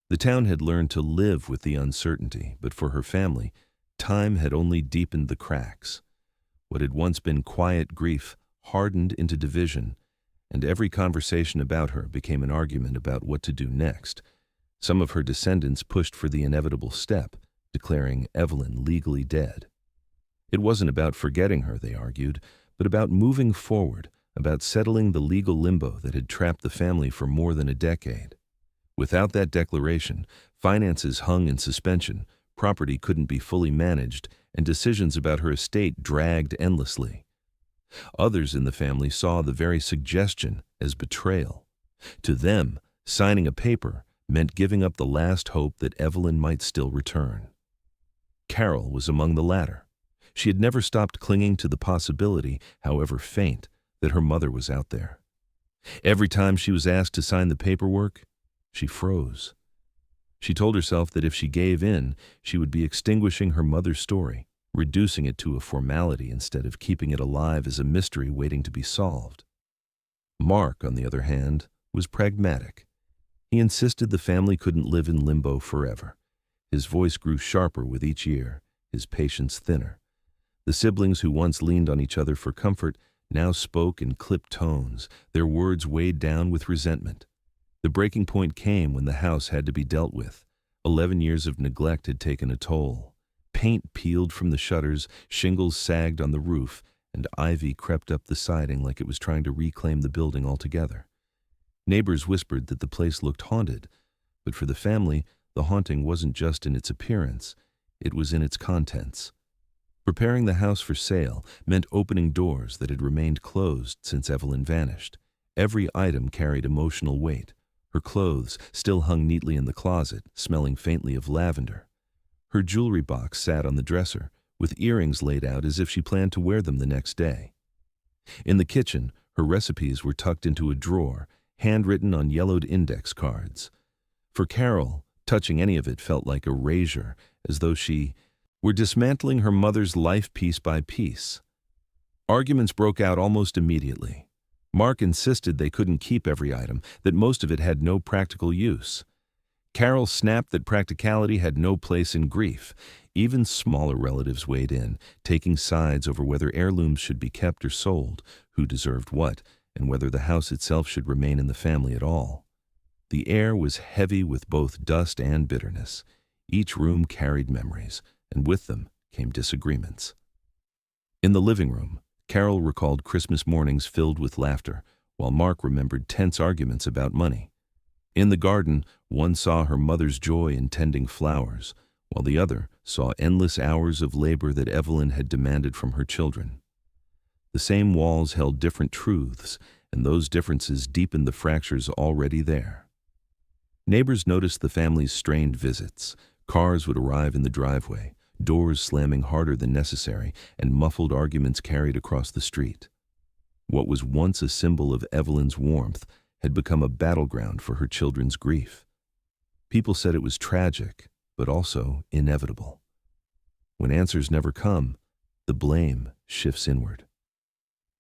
The town had learned to live with the uncertainty, but for her family, time had only deepened the cracks. What had once been quiet grief hardened into division, and every conversation about her became an argument about what to do next. Some of her descendants pushed for the inevitable step, declaring Evelyn legally dead. It wasn't about forgetting her, they argued, but about moving forward, about settling the legal limbo that had trapped the family for more than a decade. Without that declaration, finances hung in suspension, property couldn't be fully managed, and decisions about her estate dragged endlessly. Others in the family saw the very suggestion as betrayal. To them, signing a paper meant giving up the last hope that Evelyn might still return. Carol was among the latter. She had never stopped clinging to the possibility, however faint, that her mother was out there. Every time she was asked to sign the paperwork, she froze. She told herself that if she gave in, she would be extinguishing her mother's story, reducing it to a formality instead of keeping it alive as a mystery waiting to be solved. Mark, on the other hand, was pragmatic. He insisted the family couldn't live in limbo forever. His voice grew sharper with each year, his patience thinner. The siblings who once leaned on each other for comfort now spoke in clipped tones, their words weighed down with resentment. The breaking point came when the house had to be dealt with. 11 years of neglect had taken a toll. Paint peeled from the shutters, shingles sagged on the roof, and ivy crept up the siding like it was trying to reclaim the building altogether. Neighbors whispered that the place looked haunted, but for the family, the haunting wasn't just in its appearance, it was in its contents. Preparing the house for sale meant opening doors that had remained closed since Evelyn vanished. Every item carried emotional weight. Her clothes still hung neatly in the closet, smelling faintly of lavender. Her jewelry box sat on the dresser, with earrings laid out as if she planned to wear them the next day. In the kitchen, her recipes were tucked into a drawer, handwritten on yellowed index cards. For Carol, touching any of it felt like erasure, as though she were dismantling her mother's life piece by piece. Arguments broke out almost immediately. Mark insisted they couldn't keep every item, that most of it had no practical use. Carol snapped that practicality had no place in grief. Even smaller relatives weighed in, taking sides over whether heirlooms should be kept or sold, who deserved what, and whether the house itself should remain in the family at all. The air was heavy with both dust and bitterness. Each room carried memories, and with them came disagreements. In the living room, Carol recalled Christmas mornings filled with laughter, while Mark remembered tense arguments about money. In the garden, one saw her mother's joy in tending flowers, while the other saw endless hours of labor that Evelyn had demanded from her children. The same walls held different truths, and those differences deepened the fractures already there. Neighbors noticed the family's strained visits. Cars would arrive in the driveway, doors slamming harder than necessary, and muffled arguments carried across the street. What was once a symbol of Evelyn's warmth had become a battleground for her children's grief. People said it was tragic, but also inevitable. When answers never come, the blame shifts inward.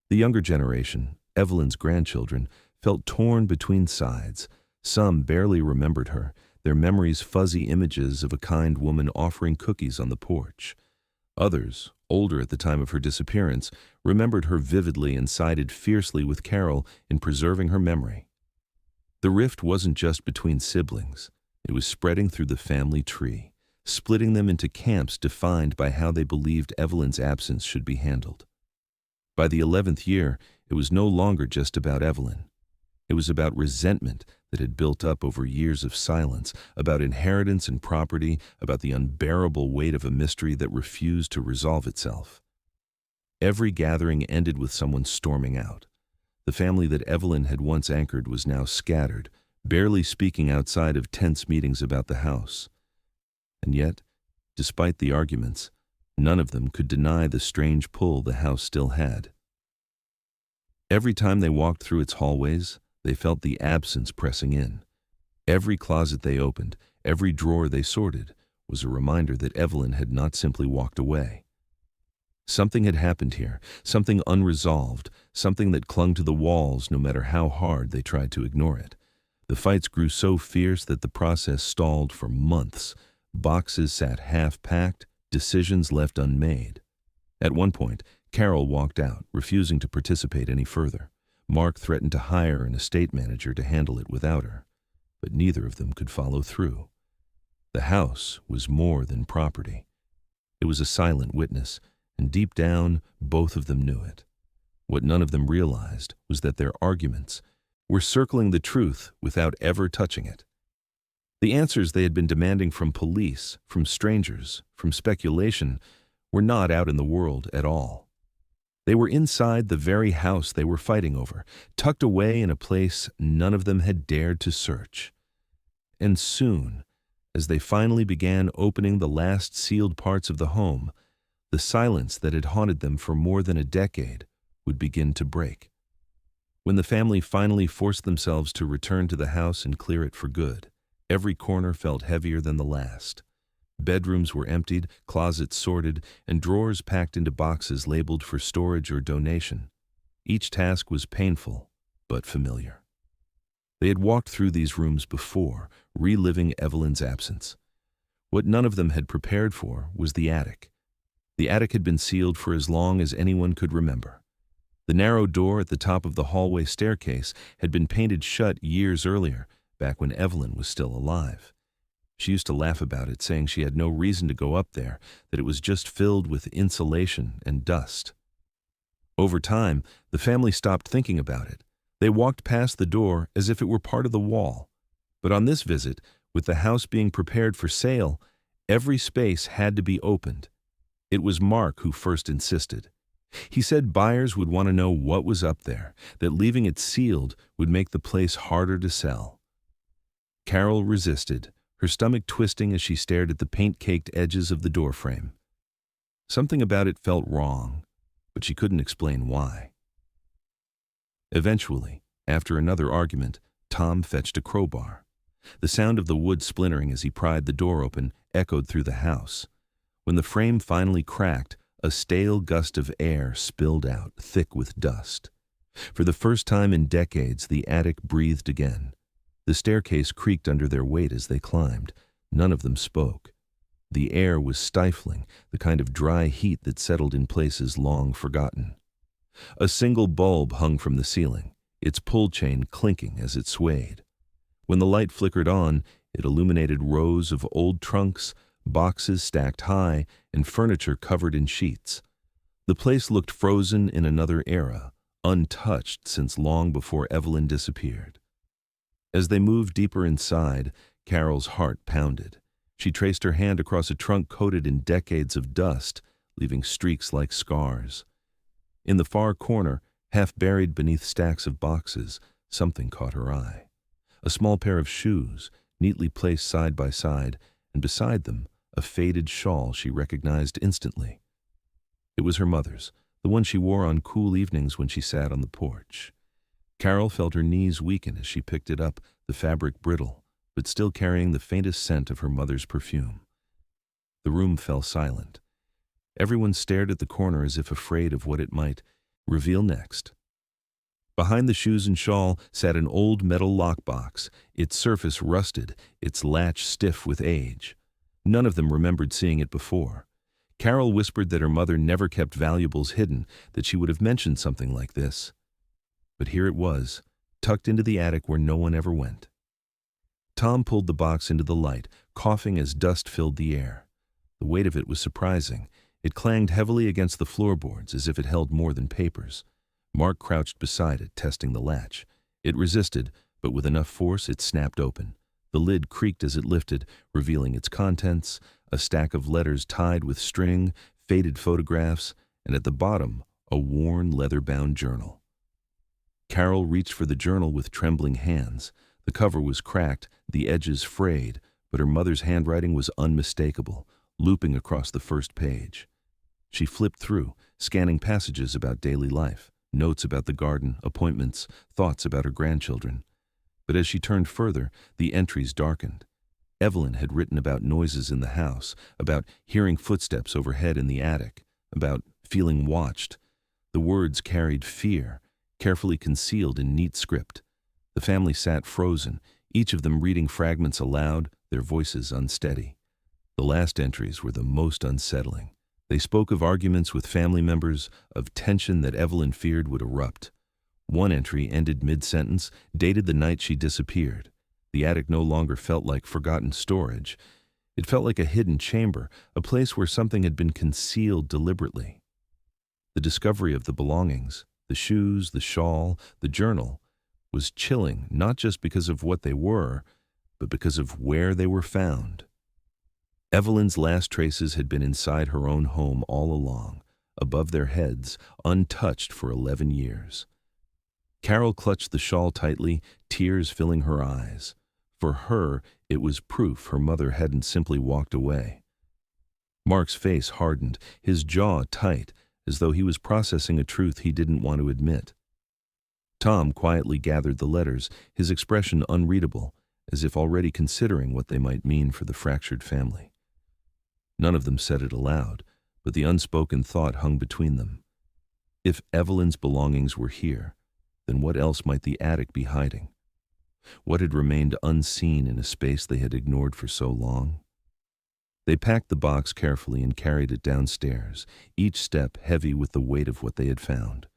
The younger generation, Evelyn's grandchildren, felt torn between sides. Some barely remembered her, their memories fuzzy images of a kind woman offering cookies on the porch. Others, older at the time of her disappearance, remembered her vividly and sided fiercely with Carol in preserving her memory. The rift wasn't just between siblings. It was spreading through the family tree, splitting them into camps defined by how they believed Evelyn's absence should be handled. By the 11th year, it was no longer just about Evelyn. It was about resentment that had built up over years of silence, about inheritance and property, about the unbearable weight of a mystery that refused to resolve itself. Every gathering ended with someone storming out. The family that Evelyn had once anchored was now scattered, barely speaking outside of tense meetings about the house. And yet, despite the arguments, none of them could deny the strange pull the house still had. Every time they walked through its hallways, they felt the absence pressing in. Every closet they opened, every drawer they sorted, was a reminder that Evelyn had not simply walked away. Something had happened here, something unresolved, something that clung to the walls no matter how hard they tried to ignore it. The fights grew so fierce that the process stalled for months. Boxes sat half-packed, decisions left unmade. At one point, Carol walked out, refusing to participate any further. Mark threatened to hire an estate manager to handle it without her, but neither of them could follow through. The house was more than property. It was a silent witness, and deep down, both of them knew it. What none of them realized was that their arguments were circling the truth without ever touching it. The answers they had been demanding from police, from strangers, from speculation, were not out in the world at all. They were inside the very house they were fighting over, tucked away in a place none of them had dared to search. And soon, as they finally began opening the last sealed parts of the home, the silence that had haunted them for more than a decade would begin to break. When the family finally forced themselves to return to the house and clear it for good, every corner felt heavier than the last. Bedrooms were emptied, closets sorted, and drawers packed into boxes labeled for storage or donation. Each task was painful, but familiar. They had walked through these rooms before, reliving Evelyn's absence. What none of them had prepared for was the attic. The attic had been sealed for as long as anyone could remember. The narrow door at the top of the hallway staircase had been painted shut years earlier, back when Evelyn was still alive. She used to laugh about it, saying she had no reason to go up there, that it was just filled with insulation and dust. Over time, the family stopped thinking about it. They walked past the door as if it were part of the wall. But on this visit, with the house being prepared for sale, every space had to be opened. It was Mark who first insisted. He said buyers would want to know what was up there, that leaving it sealed would make the place harder to sell. Carol resisted, her stomach twisting as she stared at the paint-caked edges of the doorframe. Something about it felt wrong, but she couldn't explain why. Eventually, after another argument, Tom fetched a crowbar. The sound of the wood splintering as he pried the door open echoed through the house. When the frame finally cracked, a stale gust of air spilled out, thick with dust. For the first time in decades, the attic breathed again. The staircase creaked under their weight as they climbed. None of them spoke. The air was stifling, the kind of dry heat that settled in places long forgotten. A single bulb hung from the ceiling, its pull chain clinking as it swayed. When the light flickered on, it illuminated rows of old trunks, boxes stacked high, and furniture covered in sheets. The place looked frozen in another era, untouched since long before Evelyn disappeared. As they moved deeper inside, Carol's heart pounded. She traced her hand across a trunk coated in decades of dust, leaving streaks like scars. In the far corner, half buried beneath stacks of boxes, something caught her eye. A small pair of shoes, neatly placed side by side, and beside them, a faded shawl she recognized instantly. It was her mother's, the one she wore on cool evenings when she sat on the porch. Carol felt her knees weaken as she picked it up, the fabric brittle, but still carrying the faintest scent of her mother's perfume. The room fell silent. Everyone stared at the corner as if afraid of what it might reveal next. Behind the shoes and shawl sat an old metal lockbox, its surface rusted, its latch stiff with age. None of them remembered seeing it before. Carol whispered that her mother never kept valuables hidden, that she would have mentioned something like this. But here it was, tucked into the attic where no one ever went. Tom pulled the box into the light, coughing as dust filled the air. The weight of it was surprising. It clanged heavily against the floorboards as if it held more than papers. Mark crouched beside it, testing the latch. It resisted, but with enough force it snapped open. The lid creaked as it lifted, revealing its contents, a stack of letters tied with string, faded photographs, and at the bottom, a worn, leather-bound journal. Carol reached for the journal with trembling hands. The cover was cracked, the edges frayed, but her mother's handwriting was unmistakable, looping across the first page. She flipped through, scanning passages about daily life, notes about the garden, appointments, thoughts about her grandchildren. But as she turned further, the entries darkened. Evelyn had written about noises in the house, about hearing footsteps overhead in the attic, about feeling watched. The words carried fear, carefully concealed in neat script. The family sat frozen, each of them reading fragments aloud, their voices unsteady. The last entries were the most unsettling. They spoke of arguments with family members, of tension that Evelyn feared would erupt. One entry ended mid-sentence, dated the night she disappeared. The attic no longer felt like forgotten storage. It felt like a hidden chamber, a place where something had been concealed deliberately. The discovery of the belongings, the shoes, the shawl, the journal, was chilling not just because of what they were, but because of where they were found. Evelyn's last traces had been inside her own home all along, above their heads, untouched for 11 years. Carol clutched the shawl tightly, tears filling her eyes. For her, it was proof her mother hadn't simply walked away. Mark's face hardened, his jaw tight, as though he was processing a truth he didn't want to admit. Tom quietly gathered the letters, his expression unreadable, as if already considering what they might mean for the fractured family. None of them said it aloud, but the unspoken thought hung between them. If Evelyn's belongings were here, then what else might the attic be hiding? What had remained unseen in a space they had ignored for so long? They packed the box carefully and carried it downstairs, each step heavy with the weight of what they had found.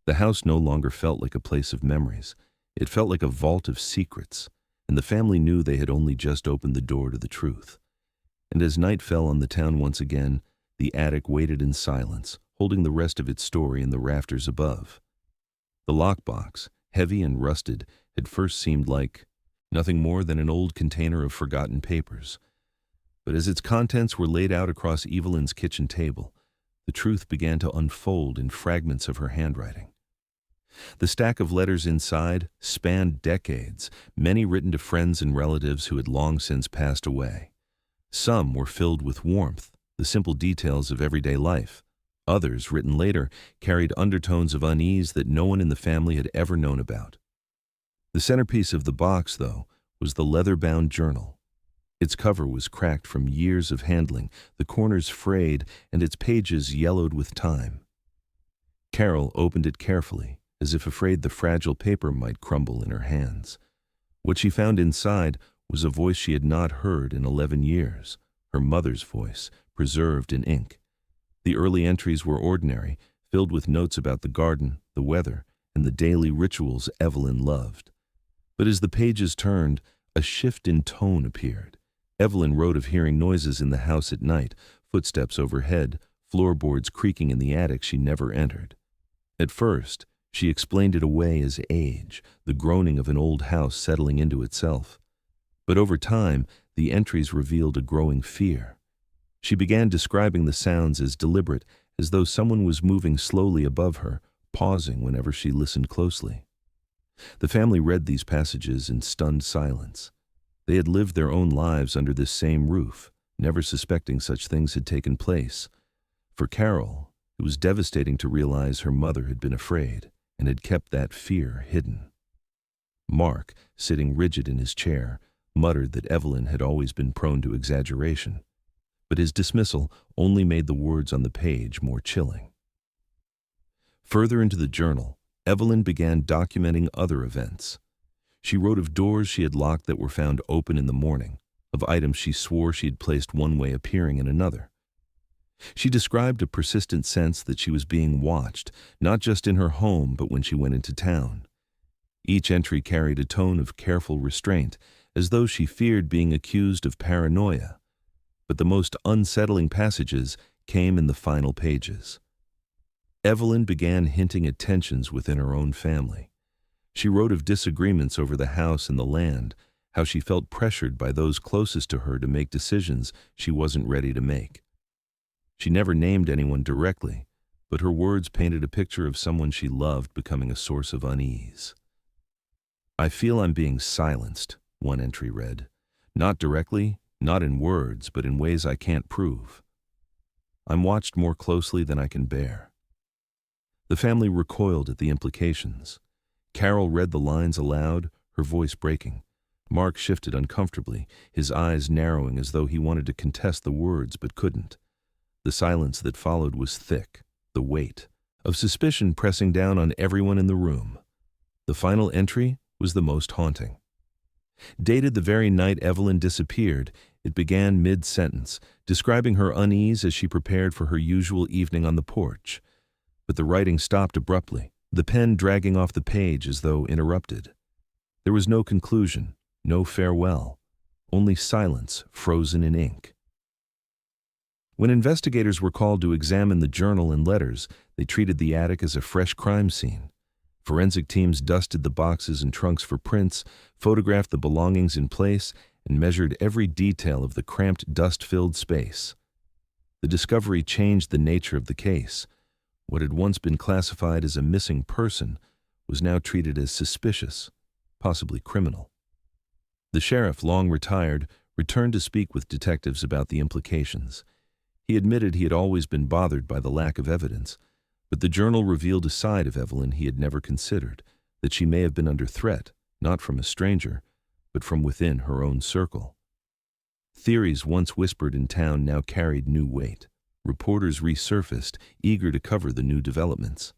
The house no longer felt like a place of memories. It felt like a vault of secrets, and the family knew they had only just opened the door to the truth. And as night fell on the town once again, the attic waited in silence, holding the rest of its story in the rafters above. The lockbox, heavy and rusted, had first seemed like nothing more than an old container of forgotten papers. But as its contents were laid out across Evelyn's kitchen table, the truth began to unfold in fragments of her handwriting. The stack of letters inside spanned decades, many written to friends and relatives who had long since passed away. Some were filled with warmth, the simple details of everyday life. Others, written later, carried undertones of unease that no one in the family had ever known about. The centerpiece of the box, though, was the leather-bound journal. Its cover was cracked from years of handling, the corners frayed, and its pages yellowed with time. Carol opened it carefully, as if afraid the fragile paper might crumble in her hands. What she found inside was a voice she had not heard in 11 years, her mother's voice, preserved in ink. The early entries were ordinary, filled with notes about the garden, the weather, and the daily rituals Evelyn loved. But as the pages turned, a shift in tone appeared. Evelyn wrote of hearing noises in the house at night, footsteps overhead, floorboards creaking in the attic she never entered. At first, she explained it away as age, the groaning of an old house settling into itself. But over time, the entries revealed a growing fear. She began describing the sounds as deliberate, as though someone was moving slowly above her, pausing whenever she listened closely. The family read these passages in stunned silence. They had lived their own lives under this same roof, never suspecting such things had taken place. For Carol, it was devastating to realize her mother had been afraid and had kept that fear hidden. Mark, sitting rigid in his chair, muttered that Evelyn had always been prone to exaggeration, but his dismissal only made the words on the page more chilling. Further into the journal, Evelyn began documenting other events. She wrote of doors she had locked that were found open in the morning, of items she swore she had placed one way appearing in another. She described a persistent sense that she was being watched, not just in her home but when she went into town. Each entry carried a tone of careful restraint, as though she feared being accused of paranoia. But the most unsettling passages came in the final pages. Evelyn began hinting at tensions within her own family. She wrote of disagreements over the house and the land, how she felt pressured by those closest to her to make decisions she wasn't ready to make. She never named anyone directly, but her words painted a picture of someone she loved becoming a source of unease. "I feel I'm being silenced," one entry read. "Not directly, not in words, but in ways I can't prove. I'm watched more closely than I can bear." The family recoiled at the implications. Carol read the lines aloud, her voice breaking. Mark shifted uncomfortably, his eyes narrowing as though he wanted to contest the words but couldn't. The silence that followed was thick, the weight of suspicion pressing down on everyone in the room. The final entry was the most haunting. Dated the very night Evelyn disappeared, it began mid-sentence, describing her unease as she prepared for her usual evening on the porch. But the writing stopped abruptly, the pen dragging off the page as though interrupted. There was no conclusion, no farewell, only silence frozen in ink. When investigators were called to examine the journal and letters, they treated the attic as a fresh crime scene. Forensic teams dusted the boxes and trunks for prints, photographed the belongings in place, and measured every detail of the cramped, dust-filled space. The discovery changed the nature of the case. What had once been classified as a missing person was now treated as suspicious, possibly criminal. The sheriff, long retired, returned to speak with detectives about the implications. He admitted he had always been bothered by the lack of evidence, but the journal revealed a side of Evelyn he had never considered, that she may have been under threat, not from a stranger, but from within her own circle. Theories once whispered in town now carried new weight. Reporters resurfaced, eager to cover the new developments.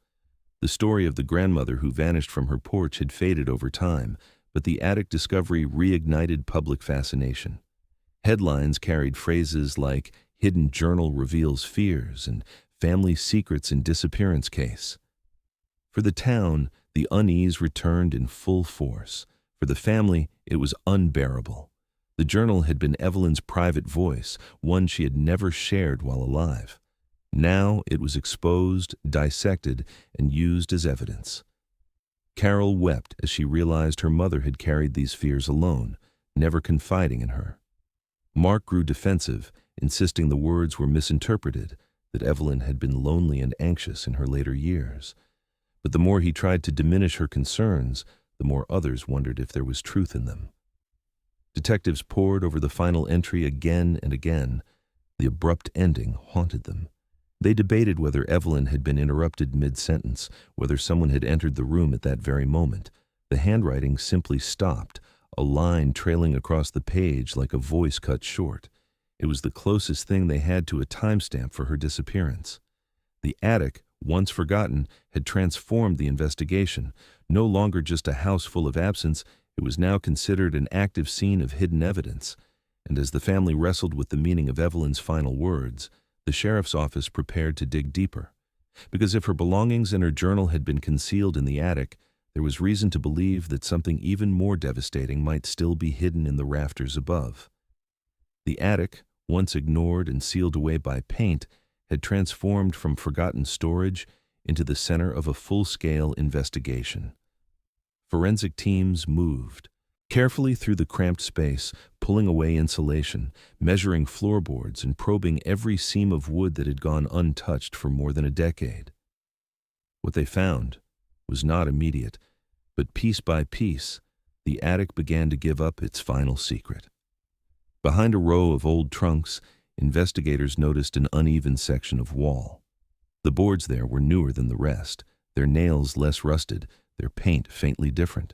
The story of the grandmother who vanished from her porch had faded over time, but the attic discovery reignited public fascination. Headlines carried phrases like "Hidden Journal Reveals Fears" and "Family Secrets in Disappearance Case." For the town, the unease returned in full force. For the family, it was unbearable. The journal had been Evelyn's private voice, one she had never shared while alive. Now it was exposed, dissected, and used as evidence. Carol wept as she realized her mother had carried these fears alone, never confiding in her. Mark grew defensive, insisting the words were misinterpreted, that Evelyn had been lonely and anxious in her later years. But the more he tried to diminish her concerns, the more others wondered if there was truth in them. Detectives pored over the final entry again and again. The abrupt ending haunted them. They debated whether Evelyn had been interrupted mid-sentence, whether someone had entered the room at that very moment. The handwriting simply stopped, a line trailing across the page like a voice cut short. It was the closest thing they had to a timestamp for her disappearance. The attic, once forgotten, had transformed the investigation. No longer just a house full of absence, it was now considered an active scene of hidden evidence. And as the family wrestled with the meaning of Evelyn's final words, the sheriff's office prepared to dig deeper. Because if her belongings and her journal had been concealed in the attic, there was reason to believe that something even more devastating might still be hidden in the rafters above. The attic, once ignored and sealed away by paint, had transformed from forgotten storage into the center of a full-scale investigation. Forensic teams moved carefully through the cramped space, pulling away insulation, measuring floorboards, and probing every seam of wood that had gone untouched for more than a decade. What they found was not immediate, but piece by piece, the attic began to give up its final secret. Behind a row of old trunks, investigators noticed an uneven section of wall. The boards there were newer than the rest, their nails less rusted, their paint faintly different.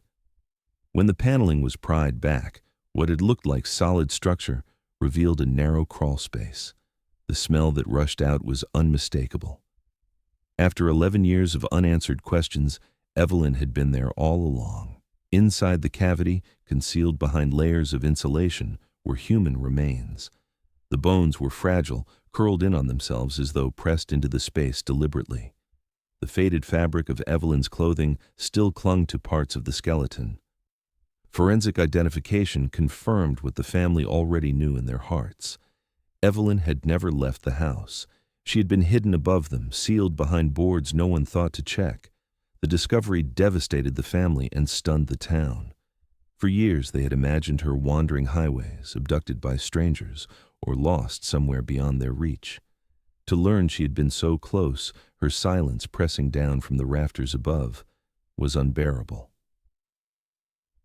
When the paneling was pried back, what had looked like solid structure revealed a narrow crawl space. The smell that rushed out was unmistakable. After 11 years of unanswered questions, Evelyn had been there all along. Inside the cavity, concealed behind layers of insulation, were human remains. The bones were fragile, curled in on themselves as though pressed into the space deliberately. The faded fabric of Evelyn's clothing still clung to parts of the skeleton. Forensic identification confirmed what the family already knew in their hearts. Evelyn had never left the house. She had been hidden above them, sealed behind boards no one thought to check. The discovery devastated the family and stunned the town. For years they had imagined her wandering highways, abducted by strangers, or lost somewhere beyond their reach. To learn she had been so close, her silence pressing down from the rafters above, was unbearable.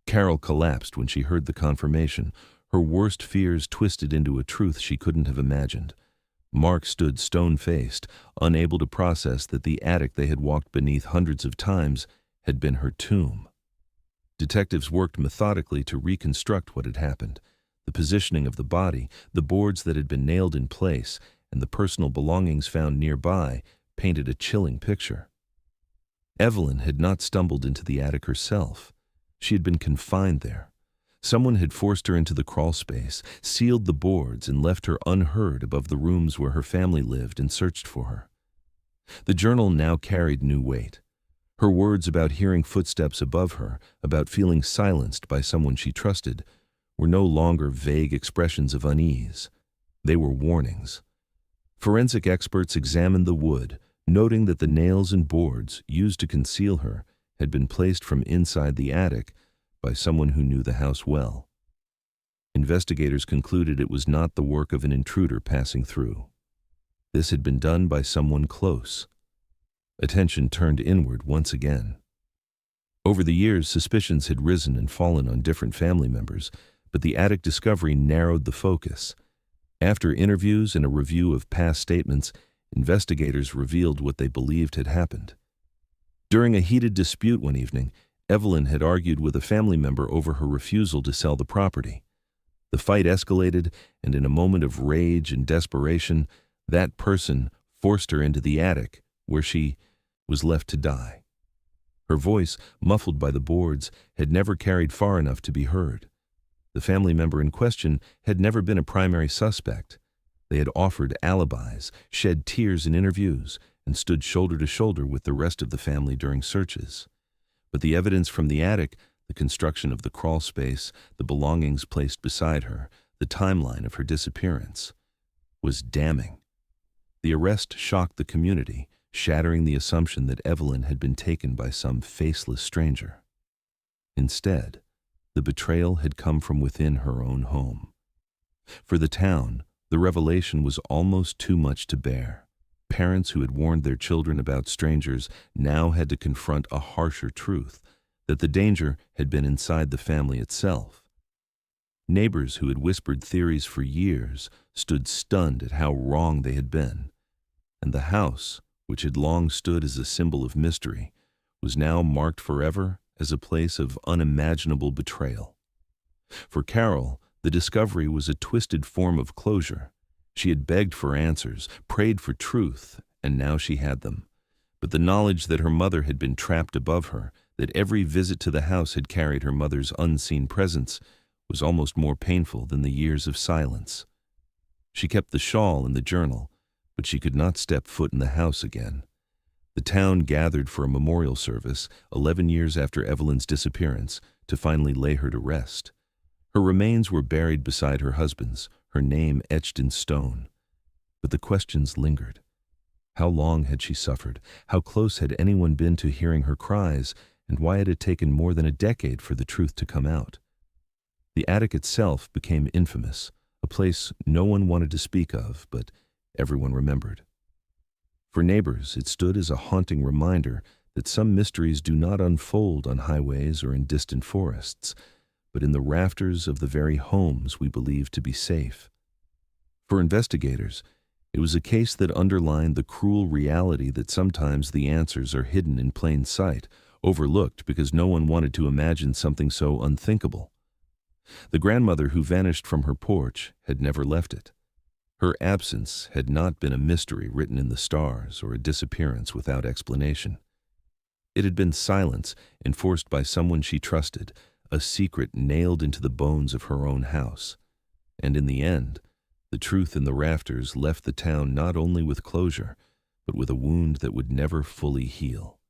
Carol collapsed when she heard the confirmation, her worst fears twisted into a truth she couldn't have imagined. Mark stood stone-faced, unable to process that the attic they had walked beneath hundreds of times had been her tomb. Detectives worked methodically to reconstruct what had happened. The positioning of the body, the boards that had been nailed in place, and the personal belongings found nearby painted a chilling picture. Evelyn had not stumbled into the attic herself. She had been confined there. Someone had forced her into the crawl space, sealed the boards, and left her unheard above the rooms where her family lived and searched for her. The journal now carried new weight. Her words about hearing footsteps above her, about feeling silenced by someone she trusted, were no longer vague expressions of unease. They were warnings. Forensic experts examined the wood, noting that the nails and boards used to conceal her had been placed from inside the attic by someone who knew the house well. Investigators concluded it was not the work of an intruder passing through. This had been done by someone close. Attention turned inward once again. Over the years, suspicions had risen and fallen on different family members, but the attic discovery narrowed the focus. After interviews and a review of past statements, investigators revealed what they believed had happened. During a heated dispute one evening, Evelyn had argued with a family member over her refusal to sell the property. The fight escalated, and in a moment of rage and desperation, that person forced her into the attic, where she was left to die. Her voice, muffled by the boards, had never carried far enough to be heard. The family member in question had never been a primary suspect. They had offered alibis, shed tears in interviews, and stood shoulder to shoulder with the rest of the family during searches. But the evidence from the attic, the construction of the crawl space, the belongings placed beside her, the timeline of her disappearance, was damning. The arrest shocked the community, shattering the assumption that Evelyn had been taken by some faceless stranger. Instead, the betrayal had come from within her own home. For the town, the revelation was almost too much to bear. Parents who had warned their children about strangers now had to confront a harsher truth, that the danger had been inside the family itself. Neighbors who had whispered theories for years stood stunned at how wrong they had been, and the house, which had long stood as a symbol of mystery, was now marked forever as a place of unimaginable betrayal. For Carol, the discovery was a twisted form of closure. She had begged for answers, prayed for truth, and now she had them. But the knowledge that her mother had been trapped above her, that every visit to the house had carried her mother's unseen presence, was almost more painful than the years of silence. She kept the shawl and the journal, but she could not step foot in the house again. The town gathered for a memorial service 11 years after Evelyn's disappearance to finally lay her to rest. Her remains were buried beside her husband's, her name etched in stone. But the questions lingered. How long had she suffered? How close had anyone been to hearing her cries? And why had it taken more than a decade for the truth to come out? The attic itself became infamous, a place no one wanted to speak of, but everyone remembered. For neighbors, it stood as a haunting reminder that some mysteries do not unfold on highways or in distant forests, but in the rafters of the very homes we believe to be safe. For investigators, it was a case that underlined the cruel reality that sometimes the answers are hidden in plain sight, overlooked because no one wanted to imagine something so unthinkable. The grandmother who vanished from her porch had never left it. Her absence had not been a mystery written in the stars or a disappearance without explanation. It had been silence enforced by someone she trusted, a secret nailed into the bones of her own house. And in the end, the truth in the rafters left the town not only with closure, but with a wound that would never fully heal.